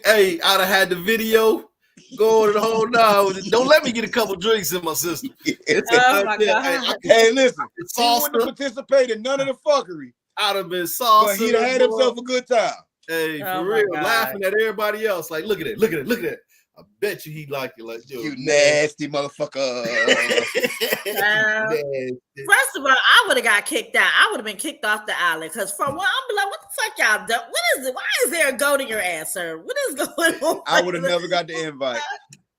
hey, I'd have had the video going the whole night. Don't let me get a couple drinks in my system. Oh my God. Hey, listen, he wouldn't have participated in none of the fuckery. I'd have been salsa. But he'd have had himself a good time. Hey, for real, laughing at everybody else. Like, look at it. I bet you he'd like it. Like, you nasty motherfucker. First of all, I would have got kicked out. I would have been kicked off the island. Because for one, I'm like, what the fuck y'all done? What is it? Why is there a goat in your ass, sir? What is going on? I would have never got the invite.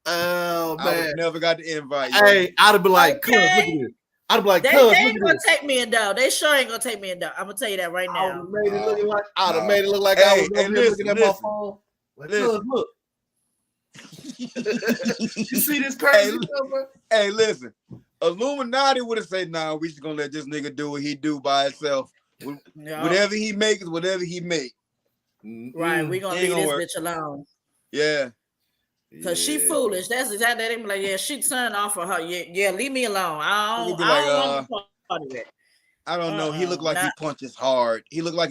Oh, man. I would have never got the invite. Hey, I'd have been like, cuz, look at this. I'd be like, they ain't gonna take me in though. They sure ain't gonna take me in though. I'm gonna tell you that right now. I'd have made it look like I was looking at my phone. Like, look. You see this crazy stuff? Hey, listen. Illuminati would have said, "Nah, we just gonna let this nigga do what he do by himself. Whatever he make is whatever he make. Right? We gonna leave this bitch alone. Yeah, cause she foolish. That's exactly that. They be like, yeah, she turned off for her. Yeah, leave me alone. I don't want part of it. I don't know. He looked like he punches hard. I wouldn't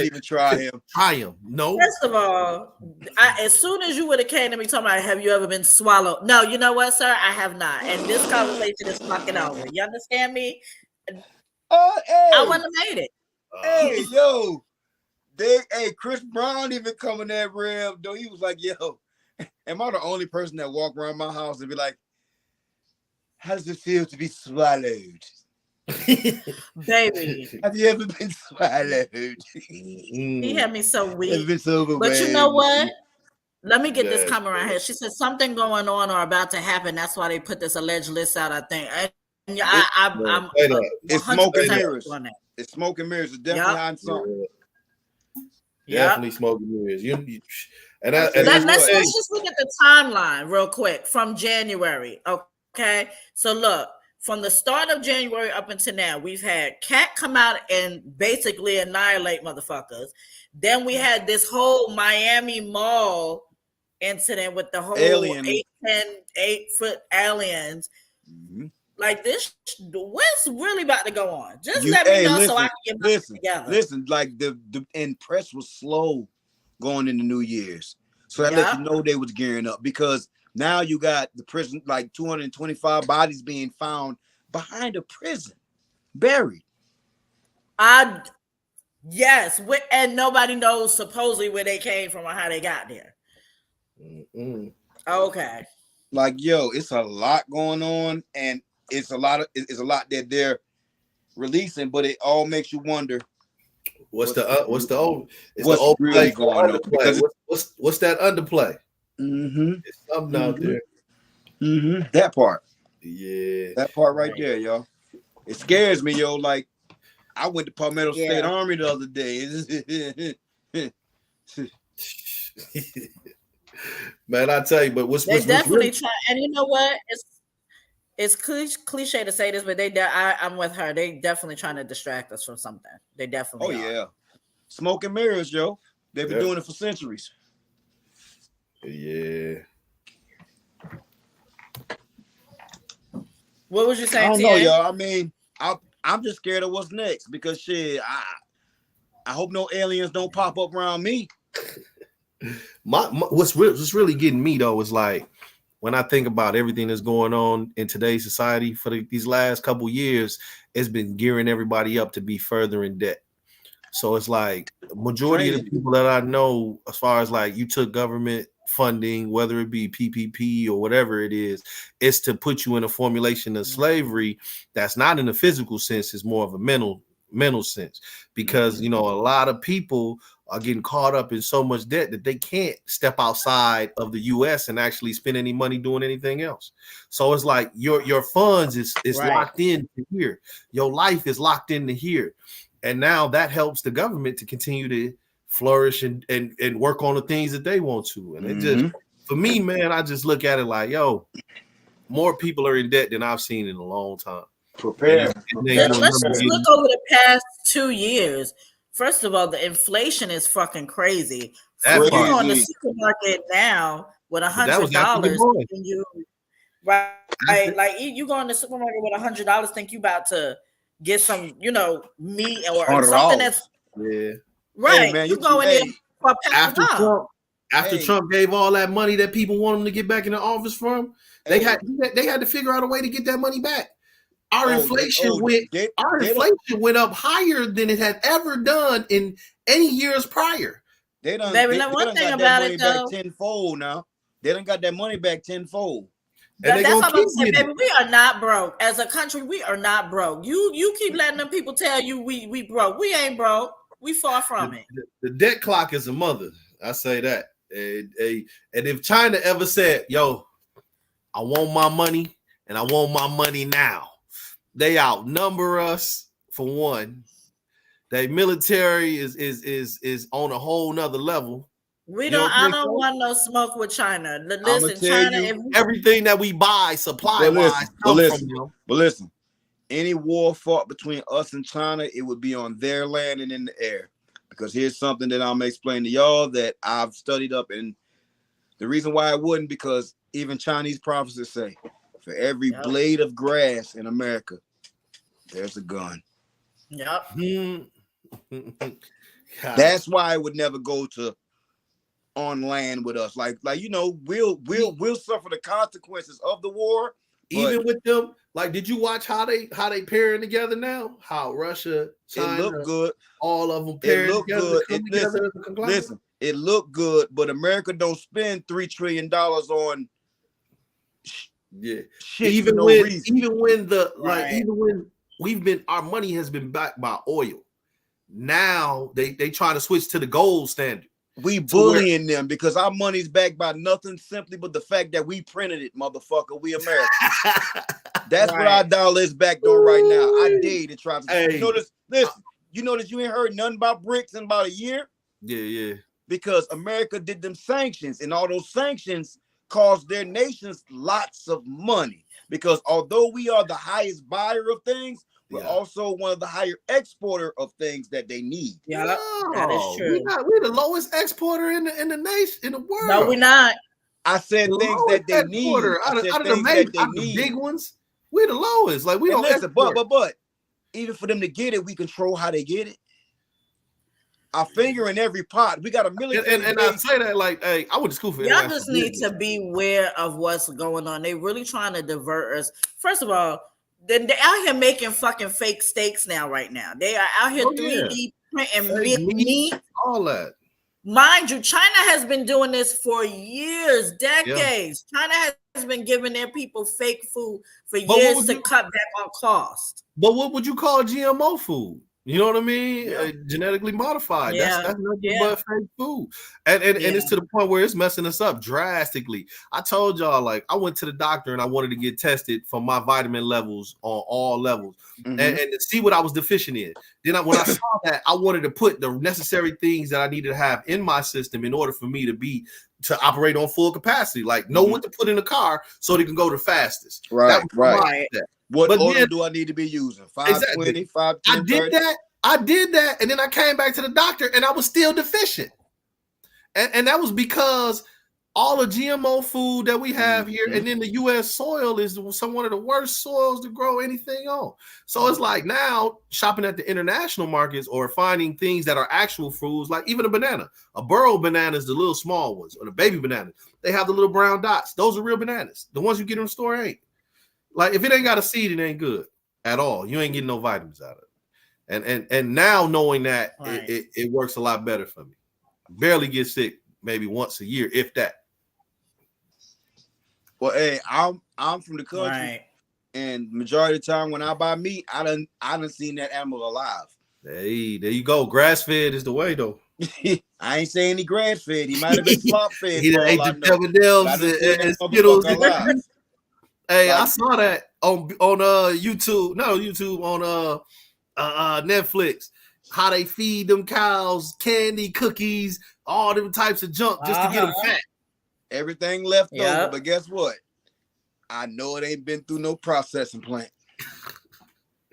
even try him. No. First of all, as soon as you would have came to me talking about, have you ever been swallowed? No, you know what, sir? I have not. And this conversation is fucking over. You understand me? I wouldn't have made it. Hey, yo. Chris Brown even coming that real though. He was like, yo, am I the only person that walk around my house and be like, how does it feel to be swallowed? Baby. Have you ever been swallowed? He had me so weak. Been so but you know what? Let me get this Yes. comment right here. She said something going on or about to happen. That's why they put this alleged list out, I think. And I'm it's smoke and 100% mirrors. on that. It's smoke and mirrors. It's definitely hiding something. Definitely smoke and mirrors. Let's just look at the timeline real quick from January. Okay. So look, from the start of January up until now, we've had Cat come out and basically annihilate motherfuckers. Then we had this whole Miami Mall incident with the whole Alien. 8-foot aliens. Mm-hmm. Like this, what's really about to go on? Just let me know so I can get my shit together. Listen, like the press was slow going into New Year's. So that let you know they was gearing up because now you got the prison, like 225 bodies being found behind a prison, buried. Yes, and nobody knows supposedly where they came from or how they got there. Okay. Like, yo, it's a lot going on, and it's a lot that they're releasing, but it all makes you wonder what's really going on? Because what's that underplay? It's something out there. That part. Yeah. That part right there, y'all. It scares me, yo. Like, I went to Palmetto State Army the other day. Man, I tell you, but what's definitely really... trying, and you know what? It's cliche to say this, but I'm with her. They definitely trying to distract us from something. They definitely. Oh yeah, smoke and mirrors, yo. They've been doing it for centuries. Yeah. What was you saying? I don't know, y'all. I mean, I'm just scared of what's next because shit. I hope no aliens don't pop up around me. What's really getting me though is like when I think about everything that's going on in today's society for these last couple years, it's been gearing everybody up to be further in debt. So it's like majority of the people that I know, as far as like you took government funding, whether it be PPP or whatever it is to put you in a formulation of slavery that's not in a physical sense, it's more of a mental sense, because you know a lot of people are getting caught up in so much debt that they can't step outside of the US and actually spend any money doing anything else. So it's like your funds is locked in to here. Your life is locked into here. And now that helps the government to continue to flourish and work on the things that they want to. And it just, for me, man, I just look at it like, yo, more people are in debt than I've seen in a long time. Prepare. Let's just look over the past 2 years. First of all, the inflation is fucking crazy. You go on the supermarket now with $100, and you like you go in the supermarket with $100, think you about to get some, meat or something that's right. Hey, man, you go in there for after Trump gave all that money that people want him to get back in the office from, they had to figure out a way to get that money back. Our inflation went up higher than it had ever done in any years prior. They done got that money back tenfold now. They done got that money back tenfold. That's what I'm saying, baby. We are not broke. As a country, we are not broke. You keep letting them people tell you we broke. We ain't broke. We far from it. The debt clock is a mother. I say that. And if China ever said, yo, I want my money and I want my money now, they outnumber us for one. Their military is on a whole nother level. I don't want no smoke with China. Listen, China, everything that we buy supply-wise comes from them. But listen, any war fought between us and China, it would be on their land and in the air. Because here's something that I'm explaining to y'all that I've studied up, and the reason why I wouldn't, because even Chinese prophecies say, for every blade of grass in America, there's a gun. Yep. That's why I would never go to on land with us. Like we'll suffer the consequences of the war, even with them, like, did you watch how they pairing together now? How Russia, China, it looked good. All of them It pairing looked together. good. Come together as a conglomerate. Listen, it looked good, but America don't spend $3 trillion on shit even for no when reason. even when our money has been backed by oil. Now they try to switch to the gold standard. We bullying them because our money's backed by nothing simply but the fact that we printed it, motherfucker. We Americans. That's what our dollar is backed on right now. I dare you to try to you know this. Listen, you notice you ain't heard nothing about BRICS in about a year? Yeah. Because America did them sanctions, and all those sanctions cost their nations lots of money. Because although we are the highest buyer of things, we're also one of the higher exporter of things that they need. Yeah, that is true. We're the lowest exporter in the nation, in the world. No, we're not. I said the things that they need. Out of the big ones, we're the lowest. Like we don't listen, but even for them to get it, we control how they get it. Our finger in every pot. We got a military. And I say that like, hey, I went to school for y'all just need to be aware of what's going on. They really trying to divert us. First of all, they're out here making fucking fake steaks now. Right now, they are out here 3D printing meat, all that. Mind you, China has been doing this for years, decades. China has been giving their people fake food for years to cut back on cost. But what would you call GMO food? You know what I mean? Genetically modified. That's nothing but fake food. And it's to the point where it's messing us up drastically. I told y'all, like, I went to the doctor and I wanted to get tested for my vitamin levels on all levels and to see what I was deficient in. Then when I saw that, I wanted to put the necessary things that I needed to have in my system in order for me to operate on full capacity. Like, know what to put in the car so they can go the fastest. Right. What order do I need to be using? 520, 510, I did that, and then I came back to the doctor, and I was still deficient. And that was because all the GMO food that we have here, and then the U.S. soil is one of the worst soils to grow anything on. So it's like now shopping at the international markets or finding things that are actual foods, like even a banana. A burro banana is the little small ones, or the baby banana. They have the little brown dots. Those are real bananas. The ones you get in the store ain't. Like, if it ain't got a seed, it ain't good at all. You ain't getting no vitamins out of it. And now knowing that, it works a lot better for me. Barely get sick maybe once a year, if that. Well, hey, I'm from the country, and majority of the time when I buy meat, I done seen that animal alive. Hey, there you go. Grass fed is the way, though. I ain't saying he grass fed. He might have been slop fed. He ate the devils and Skittles. Hey, I saw that on YouTube. No, YouTube on Netflix. How they feed them cows candy, cookies, all them types of junk just to get them fat. Everything left over, but guess what? I know it ain't been through no processing plant.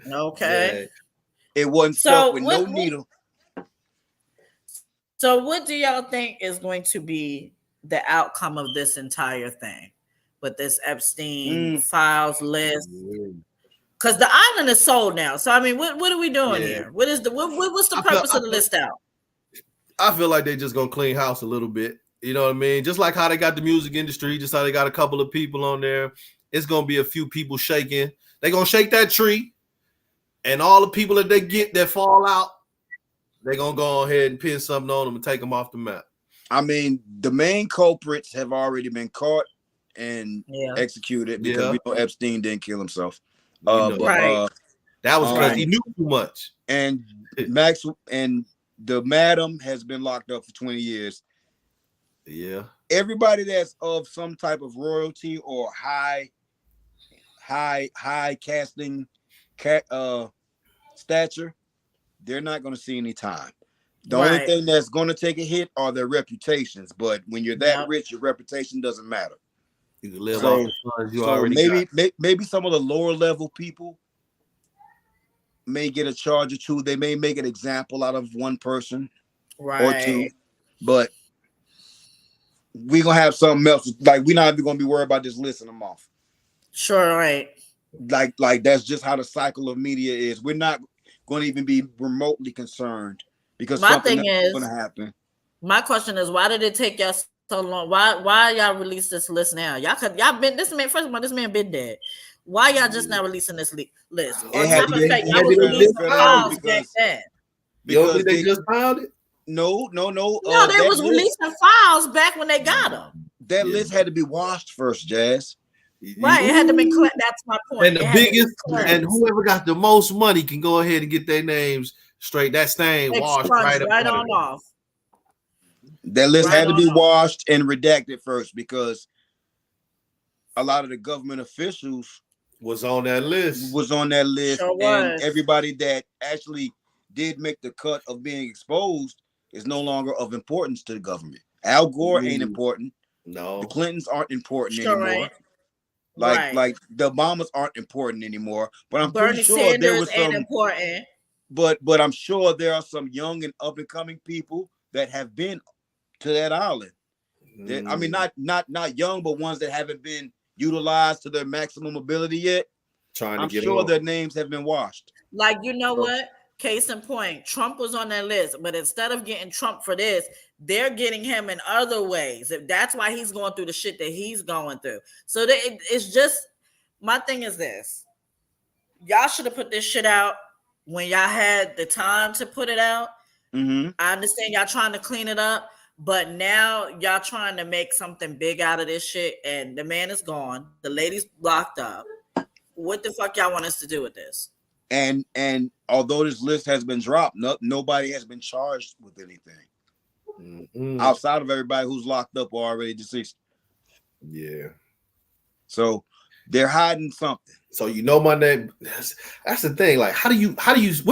Okay. Yeah. It wasn't stuck with no needle. So what do y'all think is going to be the outcome of this entire thing? With this Epstein files list, because the island is sold now. So I mean, what are we doing here? What's the purpose of the list out? I feel like they just gonna clean house a little bit. You know what I mean? Just like how they got the music industry, just how they got a couple of people on there. It's gonna be a few people shaking. They gonna shake that tree, and all the people that they get that fall out, they gonna go ahead and pin something on them and take them off the map. I mean, the main culprits have already been caught and executed because we know Epstein didn't kill himself. That was because he knew too much. And Max and the madam has been locked up for 20 years. Yeah. Everybody that's of some type of royalty or high casting stature, they're not going to see any time. The only thing that's going to take a hit are their reputations. But when you're that rich, your reputation doesn't matter. You can live off the funds you already got. Maybe some of the lower level people may get a charge or two. They may make an example out of one person or two, but we're gonna have something else. Like, we're not even gonna be worried about just listing them off. Sure, right. Like that's just how the cycle of media is. We're not going to even be remotely concerned because something else is going to happen. My question is, why did it take y'all so long? Why y'all release this list now? Y'all been this man. First of all, this man been dead. Why y'all just not releasing this list? On top of the fact, y'all was releasing files back then. You don't think they just filed it? No. No, they was releasing files back when they got them. That list had to be washed first, Jazz. Right, it had to be. That's my point. And the biggest, and whoever got the most money can go ahead and get their names straight. That stain washed right on off. That list had to be washed and redacted first because a lot of the government officials was on that list. Sure and everybody that actually did make the cut of being exposed is no longer of importance to the government. Al Gore ain't important. No, the Clintons aren't important anymore. Right. Like the Obamas aren't important anymore. But I'm pretty sure Sanders there was some important. But I'm sure there are some young and up and coming people that have been to that island. I mean, not young, but ones that haven't been utilized to their maximum ability yet. I'm sure their names have been washed. Like, you know what? Case in point, Trump was on that list, but instead of getting Trump for this, they're getting him in other ways. That's why he's going through the shit that he's going through. So it's just, my thing is this. Y'all should have put this shit out when y'all had the time to put it out. Mm-hmm. I understand y'all trying to clean it up, but now y'all trying to make something big out of this shit, and the man is gone. The lady's locked up. What the fuck y'all want us to do with this? And although this list has been dropped, nobody has been charged with anything outside of everybody who's locked up or already deceased. Yeah. So they're hiding something. So you know my name. That's the thing. Like, what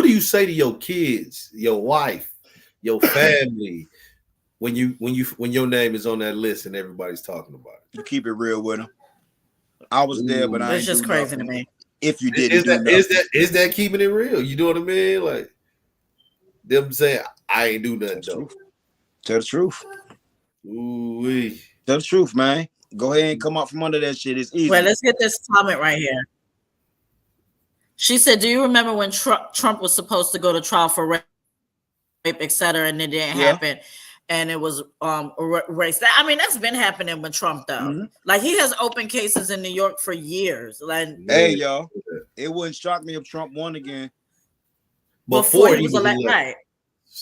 do you say to your kids, your wife, your family when your name is on that list and everybody's talking about it? You keep it real with them. I was there, but I ain't. It's just crazy to me. If you didn't, is that keeping it real? You know what I mean? Like them saying, I ain't do nothing. Tell the truth. Ooh-wee. Tell the truth, man. Go ahead and come out from under that shit. It's easy. Well, let's get this comment right here. She said, "Do you remember when Trump was supposed to go to trial for rape, etc., and it didn't happen?" And it was erased. I mean, that's been happening with Trump, though. Mm-hmm. Like, he has open cases in New York for years. Like, hey, y'all, it wouldn't shock me if Trump won again. Before he was elected, right?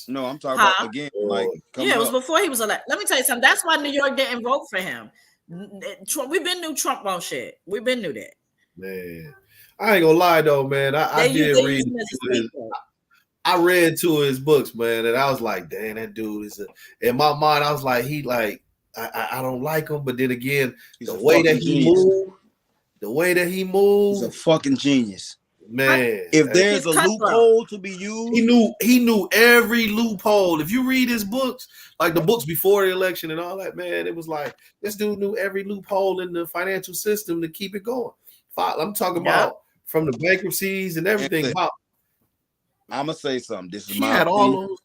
No, I'm talking about again. Like, it was before he was elected. Let me tell you something. That's why New York didn't vote for him. We've been knew Trump won't shit. We've been knew that. Man, I ain't gonna lie though, man. I did read. I read two of his books, man, and I was like, "Damn, that dude is." In my mind, I was like, I don't like him, but then again, the way that he moves, he's a fucking genius, man. If there's a loophole to be used, he knew every loophole. If you read his books, like the books before the election and all that, man, it was like this dude knew every loophole in the financial system to keep it going. I'm talking about from the bankruptcies and everything. I'm gonna say something. This is my opinion.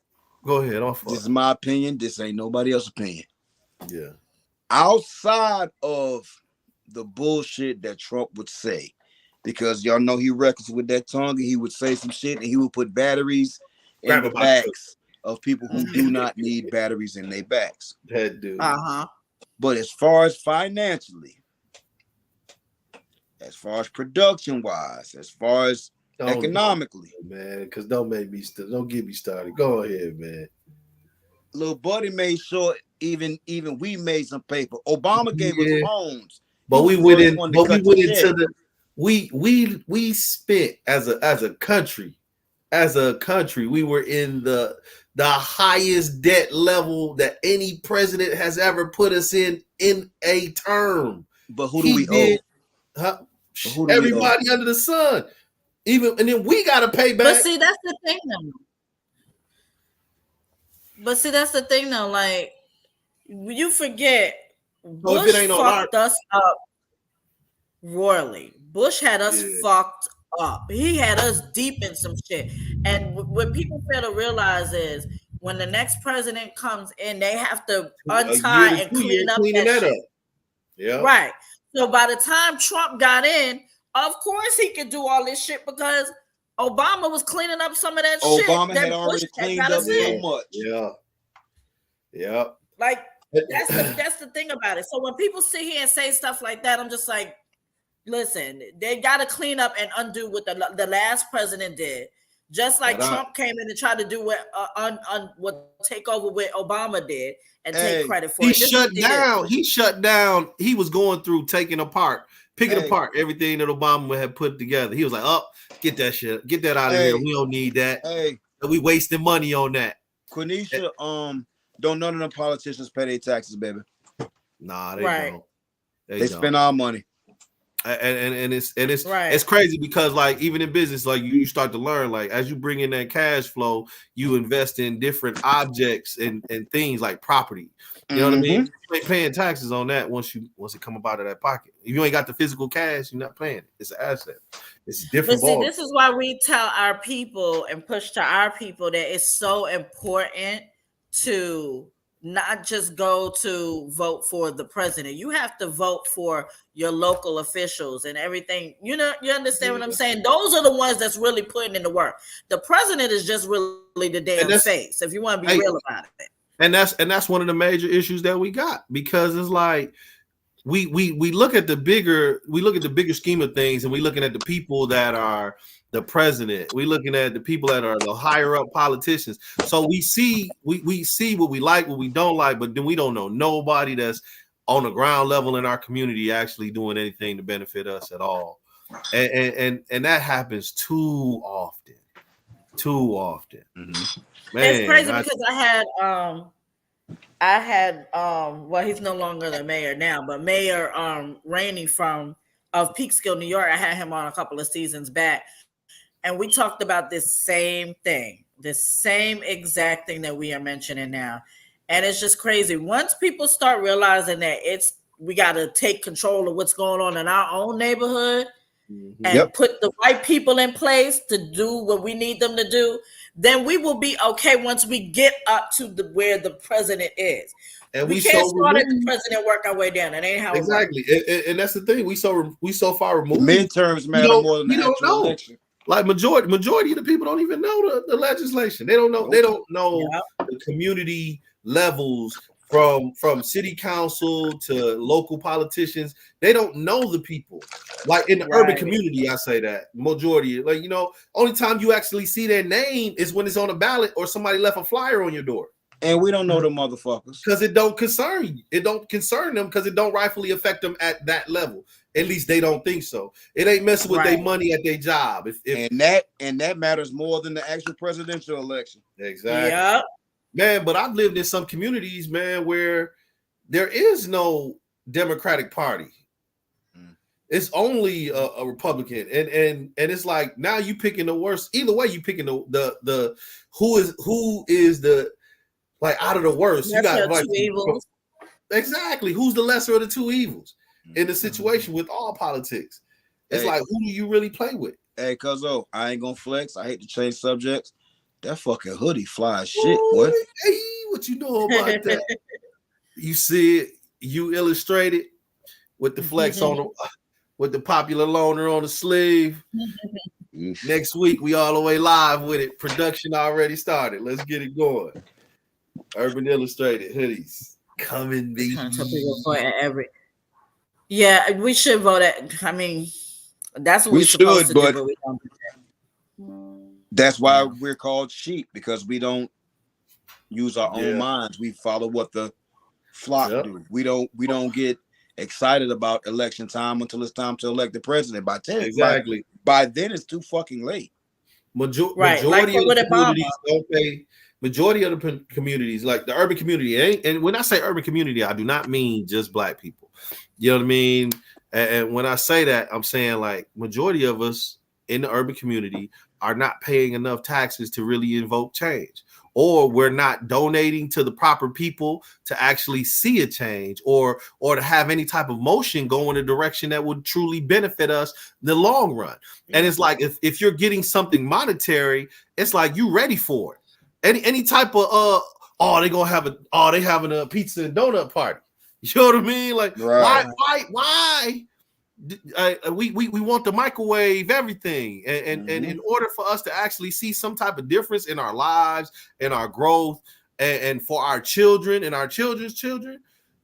Go ahead. This is my opinion. This ain't nobody else's opinion. Yeah. Outside of the bullshit that Trump would say, because y'all know he reckless with that tongue, and he would say some shit, and he would put batteries in the backs of people who do not need batteries in their backs. That dude. But as far as financially, as far as production wise, as far as economically, man, because don't get me started. Go ahead, man. Little buddy made sure even we made some paper. Obama gave us phones, but we went into the we spent as a country, we were in the highest debt level that any president has ever put us in a term. But who do we owe? Huh? Everybody under the sun. And then we gotta pay back. But see, that's the thing though. Like, you forget, Bush fucked us up royally. Bush had us fucked up. He had us deep in some shit. And what people fail to realize is when the next president comes in, they have to untie and clean up that shit. Yeah. Right. So by the time Trump got in, of course he could do all this shit because Obama was cleaning up some of that shit. Obama had already cleaned up so much. Yeah. Yeah. Like, That's the thing about it. So when people sit here and say stuff like that, I'm just like, listen, they got to clean up and undo what the last president did. Just like Trump came in and tried to do what take over what Obama did and take credit for it. He shut down. He was going through picking apart everything that Obama had put together. He was like, "Oh, get that shit, get that out of here. We don't need that. We wasting money on that." Quenisha, don't none of them politicians pay their taxes, baby. Nah, they don't. They spend our money. And it's crazy because like even in business, like you start to learn, like as you bring in that cash flow, you invest in different objects and things like property. You know what I mean? You ain't paying taxes on that once it come up out of that pocket. If you ain't got the physical cash, you're not paying it. It's an asset. It's different. But see, this is why we tell our people and push to our people that it's so important to not just go to vote for the president. You have to vote for your local officials and everything. You know, you understand what I'm saying? Those are the ones that's really putting in the work. The president is just really the damn face, if you want to be real about it. And that's one of the major issues that we got, because it's like we look at the bigger scheme of things, and we looking at the people that are the president. We looking at the people that are the higher up politicians. So we see what we like, what we don't like, but then we don't know nobody that's on the ground level in our community actually doing anything to benefit us at all. And that happens too often. Mm-hmm. Man, it's crazy because I had well, he's no longer the mayor now, but Mayor Rainey of Peekskill, New York. I had him on a couple of seasons back, and we talked about this same thing, the same exact thing that we are mentioning now. And it's just crazy. Once people start realizing that we got to take control of what's going on in our own neighborhood and put the right people in place to do what we need them to do, then we will be okay once we get up to where the president is. And we can't start at the president, work our way down. That ain't how exactly. It works. And that's the thing. We so far removed. Midterms matter more than the actual election. Like majority of the people don't even know the legislation. They don't know. They don't know the community levels from city council to local politicians. They don't know the people. Like in the urban community, I say that majority. Like, you know, only time you actually see their name is when it's on a ballot or somebody left a flyer on your door. And we don't know the motherfuckers because it don't concern you. It don't concern them because it don't rightfully affect them at that level. At least they don't think so. It ain't messing with their money at their job. And that matters more than the actual presidential election. Exactly. Yeah. Man, but I've lived in some communities, man, where there is no Democratic Party. It's only a Republican, and it's like now you picking the worst. Either way, you picking the who is the like out of the worst. You got like evils. Exactly. Who's the lesser of the two evils in the situation with all politics? It's like, who do you really play with? Hey, cuzzo, I ain't gonna flex. I hate to change subjects. That fucking hoodie fly as shit, boy. Hey, what you know about that? You see it, you illustrated with the flex on with the popular loaner on the sleeve. Next week, we all the way live with it. Production already started. Let's get it going. Urban Illustrated hoodies coming, baby. Yeah, we should vote at. I mean, that's what we're supposed to do, but we don't do that. That's why we're called sheep, because we don't use our own minds. We follow what the flock do. We don't get excited about election time until it's time to elect the president. By then it's too fucking late. Majority of the communities don't pay. Majority of the communities, like the urban community, and when I say urban community, I do not mean just black people. You know what I mean? And when I say that, I'm saying like majority of us in the urban community are not paying enough taxes to really invoke change, or we're not donating to the proper people to actually see a change, or to have any type of motion go in a direction that would truly benefit us in the long run. And it's like if you're getting something monetary, it's like you ready for it. Any type of they having a pizza and donut party. You know what I mean? Like why? We want to microwave everything, and in order for us to actually see some type of difference in our lives and our growth, and for our children and our children's children,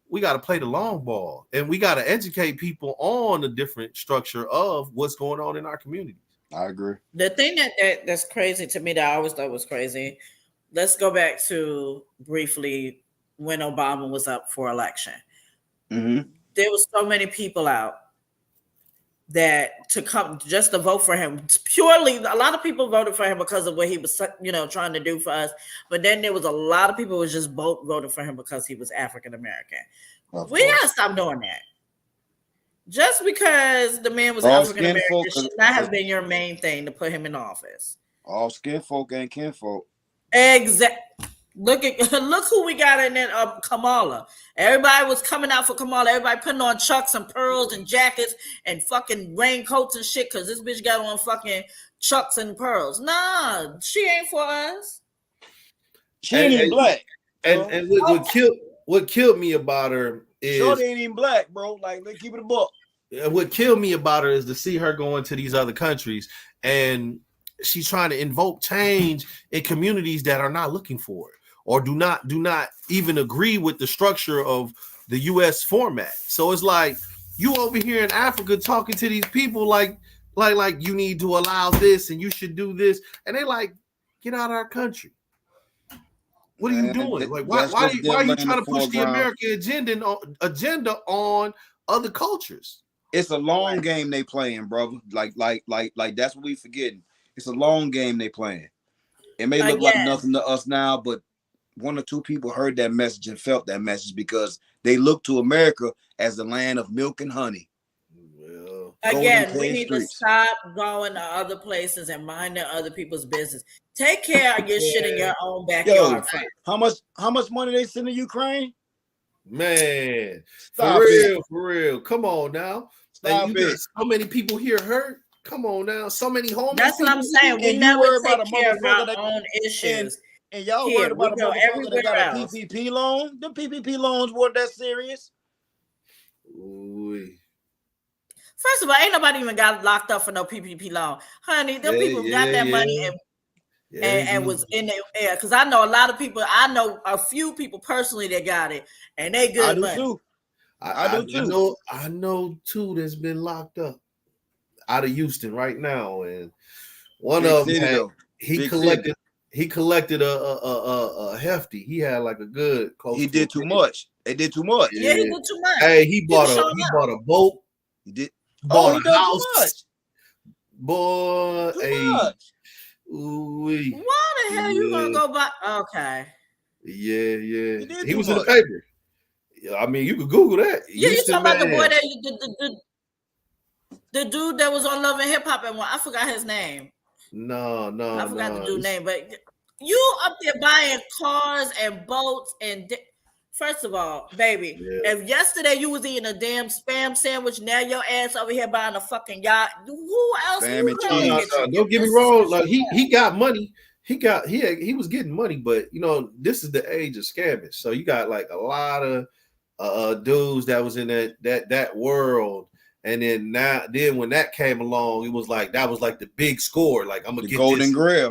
we got to play the long ball, and we got to educate people on the different structure of what's going on in our communities. I agree. The thing that's crazy to me that I always thought was crazy. Let's go back to briefly when Obama was up for election. Mm-hmm. There was so many people out that to come just to vote for him. Purely, a lot of people voted for him because of what he was, trying to do for us. But then there was a lot of people who was just voting for him because he was African American. We gotta stop doing that. Just because the man was African American should not have been your main thing to put him in office. All skin folk ain't kinfolk. Exactly. Look who we got in there, Kamala. Everybody was coming out for Kamala. Everybody putting on chucks and pearls and jackets and fucking raincoats and shit because this bitch got on fucking chucks and pearls. Nah, she ain't for us. She ain't even black. And what killed me about her is Shorty ain't even black, bro. Like, let's keep it a buck. What killed me about her is to see her going to these other countries and she's trying to invoke change in communities that are not looking for it or do not even agree with the structure of the U.S. format. So it's like you over here in Africa talking to these people like you need to allow this and you should do this, and they like, get out of our country. What are you doing? Like, why are you trying to push the American agenda on other cultures? It's a long game they playing, brother. Like that's what we forgetting. It's a long game they playing. It may look like nothing to us now, but one or two people heard that message and felt that message because they look to America as the land of milk and honey. Well, again, we need to stop going to other places and minding other people's business. Take care of your shit in your own backyard. How much money they send to Ukraine? Man, for real. Come on now. And you get so many people here hurt. Come on now. So many homeless. That's what I'm saying. We never take care of our own issues. And y'all worried about a motherfucker that got a PPP loan? The PPP loans weren't that serious. Ooh. First of all, ain't nobody even got locked up for no PPP loan. Honey, them people got that money and was in the air. Because I know a lot of people, I know a few people personally that got it, and they good money. Too. I do too. I know two that's been locked up out of Houston right now, and one of them he collected a hefty. He had like a good. He did too much. They did too much. Yeah, he did too much. Hey, he bought a boat. He did. Bought a house. Too much. Boy, too much. Why the hell you gonna go buy? Okay. Yeah. He was in the paper. I mean, you could Google that. Yeah, you talking about the boy that the dude that was on Love and Hip Hop and one. I forgot his name. No. I forgot the dude's name, but you up there buying cars and boats and. First of all, baby, if yesterday you was eating a damn spam sandwich, now your ass over here buying a fucking yacht. Who else? Don't get me wrong. Like he got money. He was getting money, but this is the age of scamming. So you got like a lot of dudes that was in that world, and then when that came along, it was like that was like the big score. Like I'm gonna get golden grill,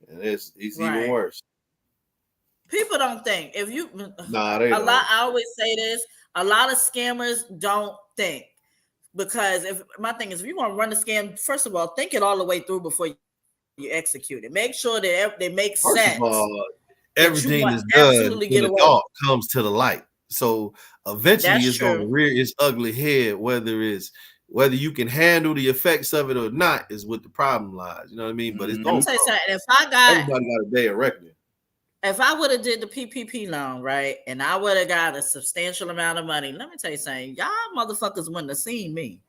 and it's even worse. People don't think if you I always say this, a lot of scammers don't think, because if you want to run a scam, first of all, think it all the way through before you execute it. Make sure that they make sense. First of all, everything is done when the thought comes to the light. So eventually it's going to rear its ugly head, whether you can handle the effects of it or not is what the problem lies. You know what I mean? But it's going to everybody got a day of reckoning. If I would have did the PPP loan, right, and I would have got a substantial amount of money, let me tell you something. Y'all motherfuckers wouldn't have seen me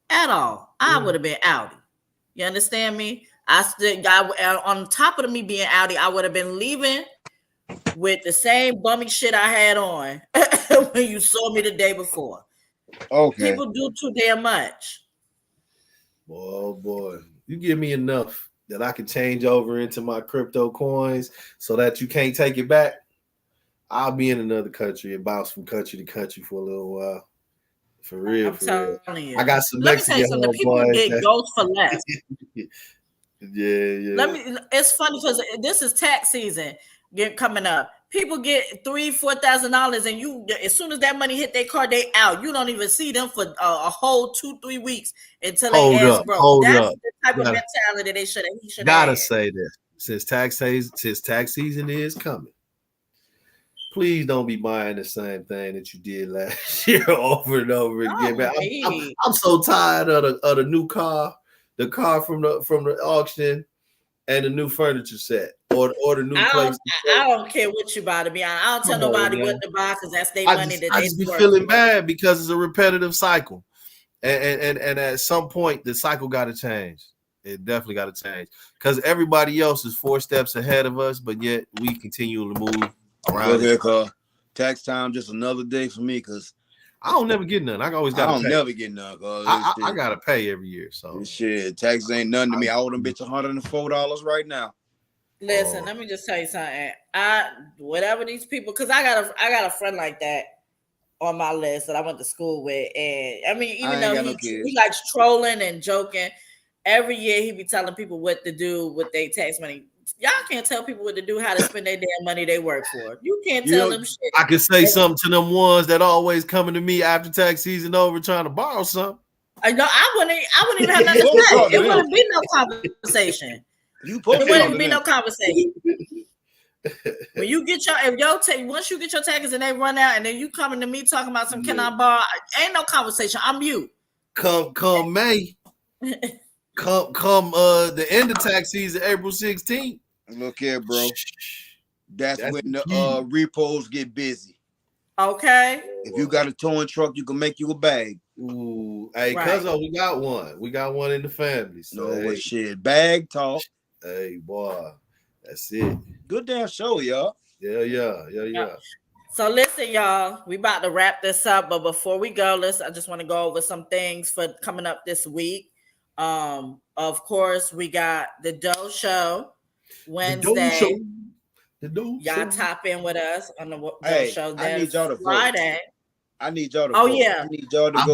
at all. I would have been outie. You understand me? On top of me being outie, I would have been leaving with the same bummy shit I had on when you saw me the day before. Okay. People do too damn much. Boy, you give me enough that I can change over into my crypto coins so that you can't take it back, I'll be in another country and bounce from country to country for a little while. For real, I'm telling you. I got some Let me tell you something. People get ghosts for less. Yeah. It's funny because this is tax season. coming up. People get $3,000-$4,000, and you, as soon as that money hit their card, they out. You don't even see them for a whole 2-3 weeks until they ass broke. Hold That's up. the type of mentality he should have. Gotta say this since tax season is coming. Please don't be buying the same thing that you did last year over and over again. Man, I'm so tired of the new car, the car from the auction, and the new furniture set or the new place. I don't care what you buy, to be honest. I don't tell nobody what to buy because that's their money. I just be feeling bad because it's a repetitive cycle, and at some point the cycle got to change. It definitely got to change because everybody else is 4 steps ahead of us, but yet we continue to move around. Tax time just another day for me because I don't never get none. I don't never get none. I gotta pay every year. So shit, taxes ain't nothing to me. I owe them bitch $104 right now. Listen, let me just tell you something. Whatever these people, because I got a friend like that on my list that I went to school with, and I mean, even though he likes trolling and joking, every year he be telling people what to do with their tax money. Y'all can't tell people what to do, how to spend their damn money they work for. You can't tell them shit. I can say something to them ones that always coming to me after tax season over trying to borrow something. I know I wouldn't even have nothing to say. It wouldn't be no conversation. It wouldn't be no conversation. When you get once you get your taxes and they run out, and then you coming to me talking about some can I borrow? Ain't no conversation. I'm mute. Come May. Come the end of tax season, April 16th. Look here, bro. That's when the repos get busy. Okay. If you got a towing truck, you can make you a bag. Ooh, hey, cousin, we got one. We got one in the family. So shit. Bag talk. Hey, boy. That's it. Good damn show, y'all. Yeah. So listen, y'all, we about to wrap this up, but before we go, I just want to go over some things for coming up this week. Of course, we got the Doe Show Wednesday. Y'all tap in with us on the Doe Show. I need y'all to Friday. I need y'all to vote. I need y'all to I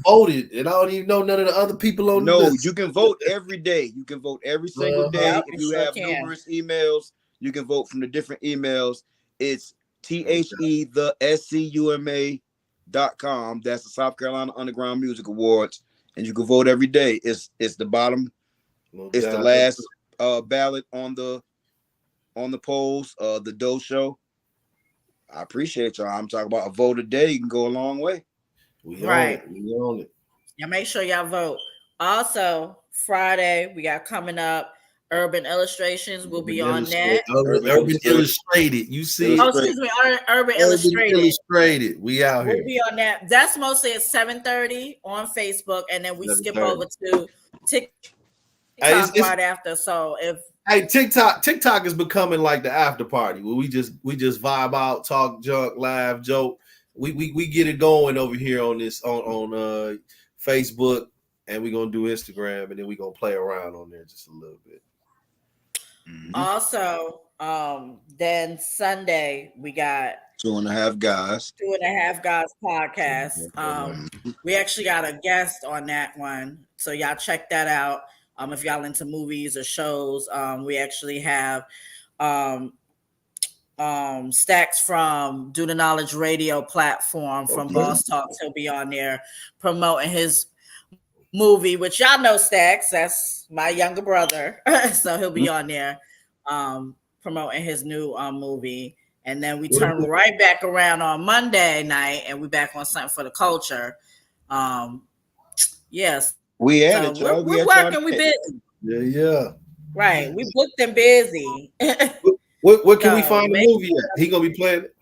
voted, and I don't even know none of the other people on the list. You can vote every day. You can vote every single day. If you have numerous emails, you can vote from the different emails. It's thescuma.com. That's the South Carolina Underground Music Awards. And you can vote every day. It's the bottom. It's the last ballot on the polls. The Doe Show. I appreciate y'all. I'm talking about a vote a day. You can go a long way. We own it. Yeah, make sure y'all vote. Also, Friday we got coming up. Urban Illustrations will be on that. Urban Illustrated. You see? Oh, excuse me. Urban Illustrated. We out here. We'll be on that. That's mostly at 7:30 on Facebook, and then we skip over to TikTok right after. So TikTok is becoming like the after party where we just vibe out, talk junk, laugh, joke. We get it going over here on this on Facebook, and we're gonna do Instagram, and then we're gonna play around on there just a little bit. Mm-hmm. Also, then Sunday we got 2.5 Guys. 2.5 Guys podcast. We actually got a guest on that one, so y'all check that out. If y'all into movies or shows, we actually have Stacks from Do the Knowledge Radio platform from Boss Talks. He'll be on there promoting his movie, which y'all know Stacks. That's my younger brother. So he'll be on there promoting his new movie. And then we turn right back around on Monday night and we back on Something for the Culture. Yes. We at it, y'all. We're working, we busy. Yeah. Right. We booked and busy. Where can we find the movie at? He gonna be playing it?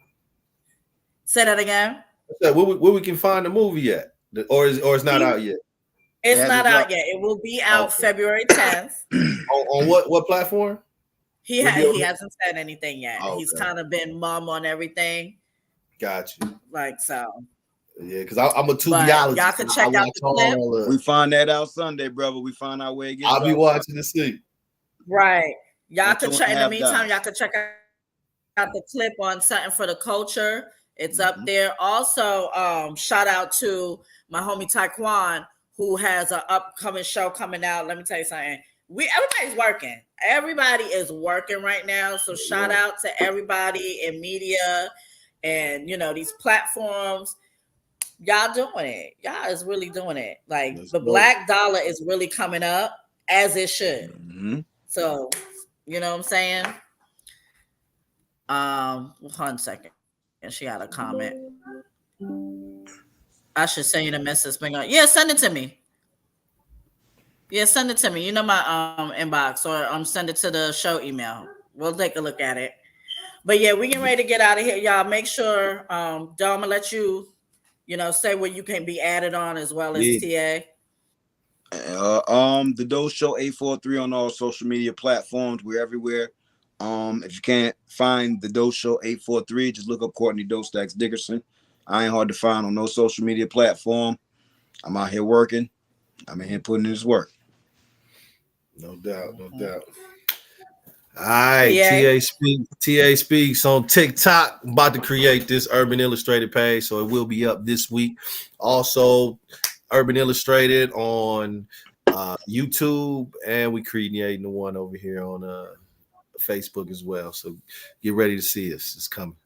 Say that again. Where we can find the movie at? Or it's not out yet? It's not out yet. It will be out February 10th. on what platform? He hasn't said anything yet. Okay. He's kind of been mum on everything. Got you. Like so. Yeah, because I'm a tubiologist. Y'all can check out the clip. We find that out Sunday, brother. We find out where it gets. I'll be watching the see. Right. Y'all can check. In the meantime, y'all can check out the clip on Something for the Culture. It's up there. Also, shout out to my homie Taekwon, who has an upcoming show coming out. Let me tell you something. everybody's working. Everybody is working right now. So shout out to everybody in media and these platforms. Y'all doing it. Y'all is really doing it. Like the black dollar is really coming up as it should. Mm-hmm. So, you know what I'm saying? 1 second. And she got a comment. I should send you the message. Yeah, send it to me. Yeah, send it to me. You know my inbox, or send it to the show email. We'll take a look at it. But yeah, we getting ready to get out of here, y'all. Make sure Dom, I'm gonna let you, say where you can be added on as well as TA. The Dose Show 843 on all social media platforms. We're everywhere. If you can't find the Dose Show 843, just look up Courtney Dostacks Dickerson. I ain't hard to find on no social media platform. I'm out here working. I'm in here putting in this work. No doubt. All right, TA Speaks on TikTok. I'm about to create this Urban Illustrated page, so it will be up this week. Also, Urban Illustrated on YouTube, and we creating the one over here on Facebook as well. So get ready to see us. It's coming.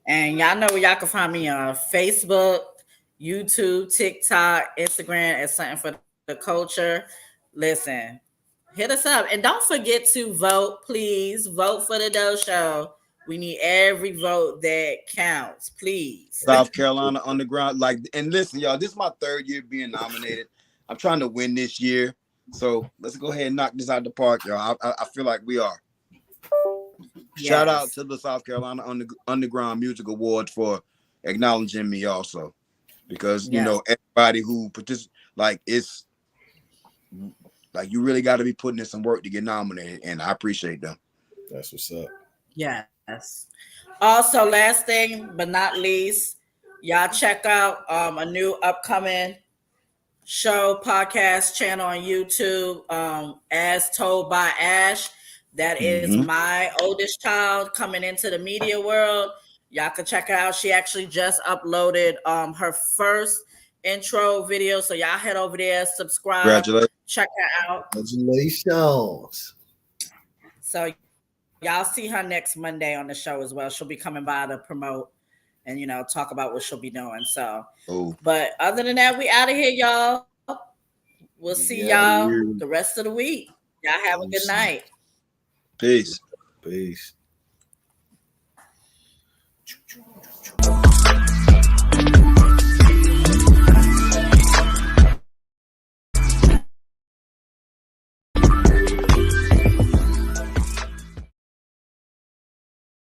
And y'all know where y'all can find me on Facebook, YouTube, TikTok, Instagram at Something for the Culture. Listen, hit us up. And don't forget to vote, please. Vote for the Doe Show. We need every vote that counts, please. South Carolina Underground. And listen, y'all, this is my 3rd year being nominated. I'm trying to win this year. So let's go ahead and knock this out of the park, y'all. I feel like we are. Yes. Shout out to the South Carolina Underground Music Awards for acknowledging me also. Because, everybody who participates, it's like you really got to be putting in some work to get nominated. And I appreciate them. That's what's up. Yes. Also, last thing but not least, y'all check out a new upcoming show podcast channel on YouTube, As Told by Ash. That is my oldest child coming into the media world. Y'all can check her out. She actually just uploaded her first intro video. So y'all head over there, subscribe, check her out. Congratulations. So y'all see her next Monday on the show as well. She'll be coming by to promote and, talk about what she'll be doing. So, but other than that, we out of here, y'all. We'll see y'all the rest of the week. Y'all have a good night. Peace. Peace.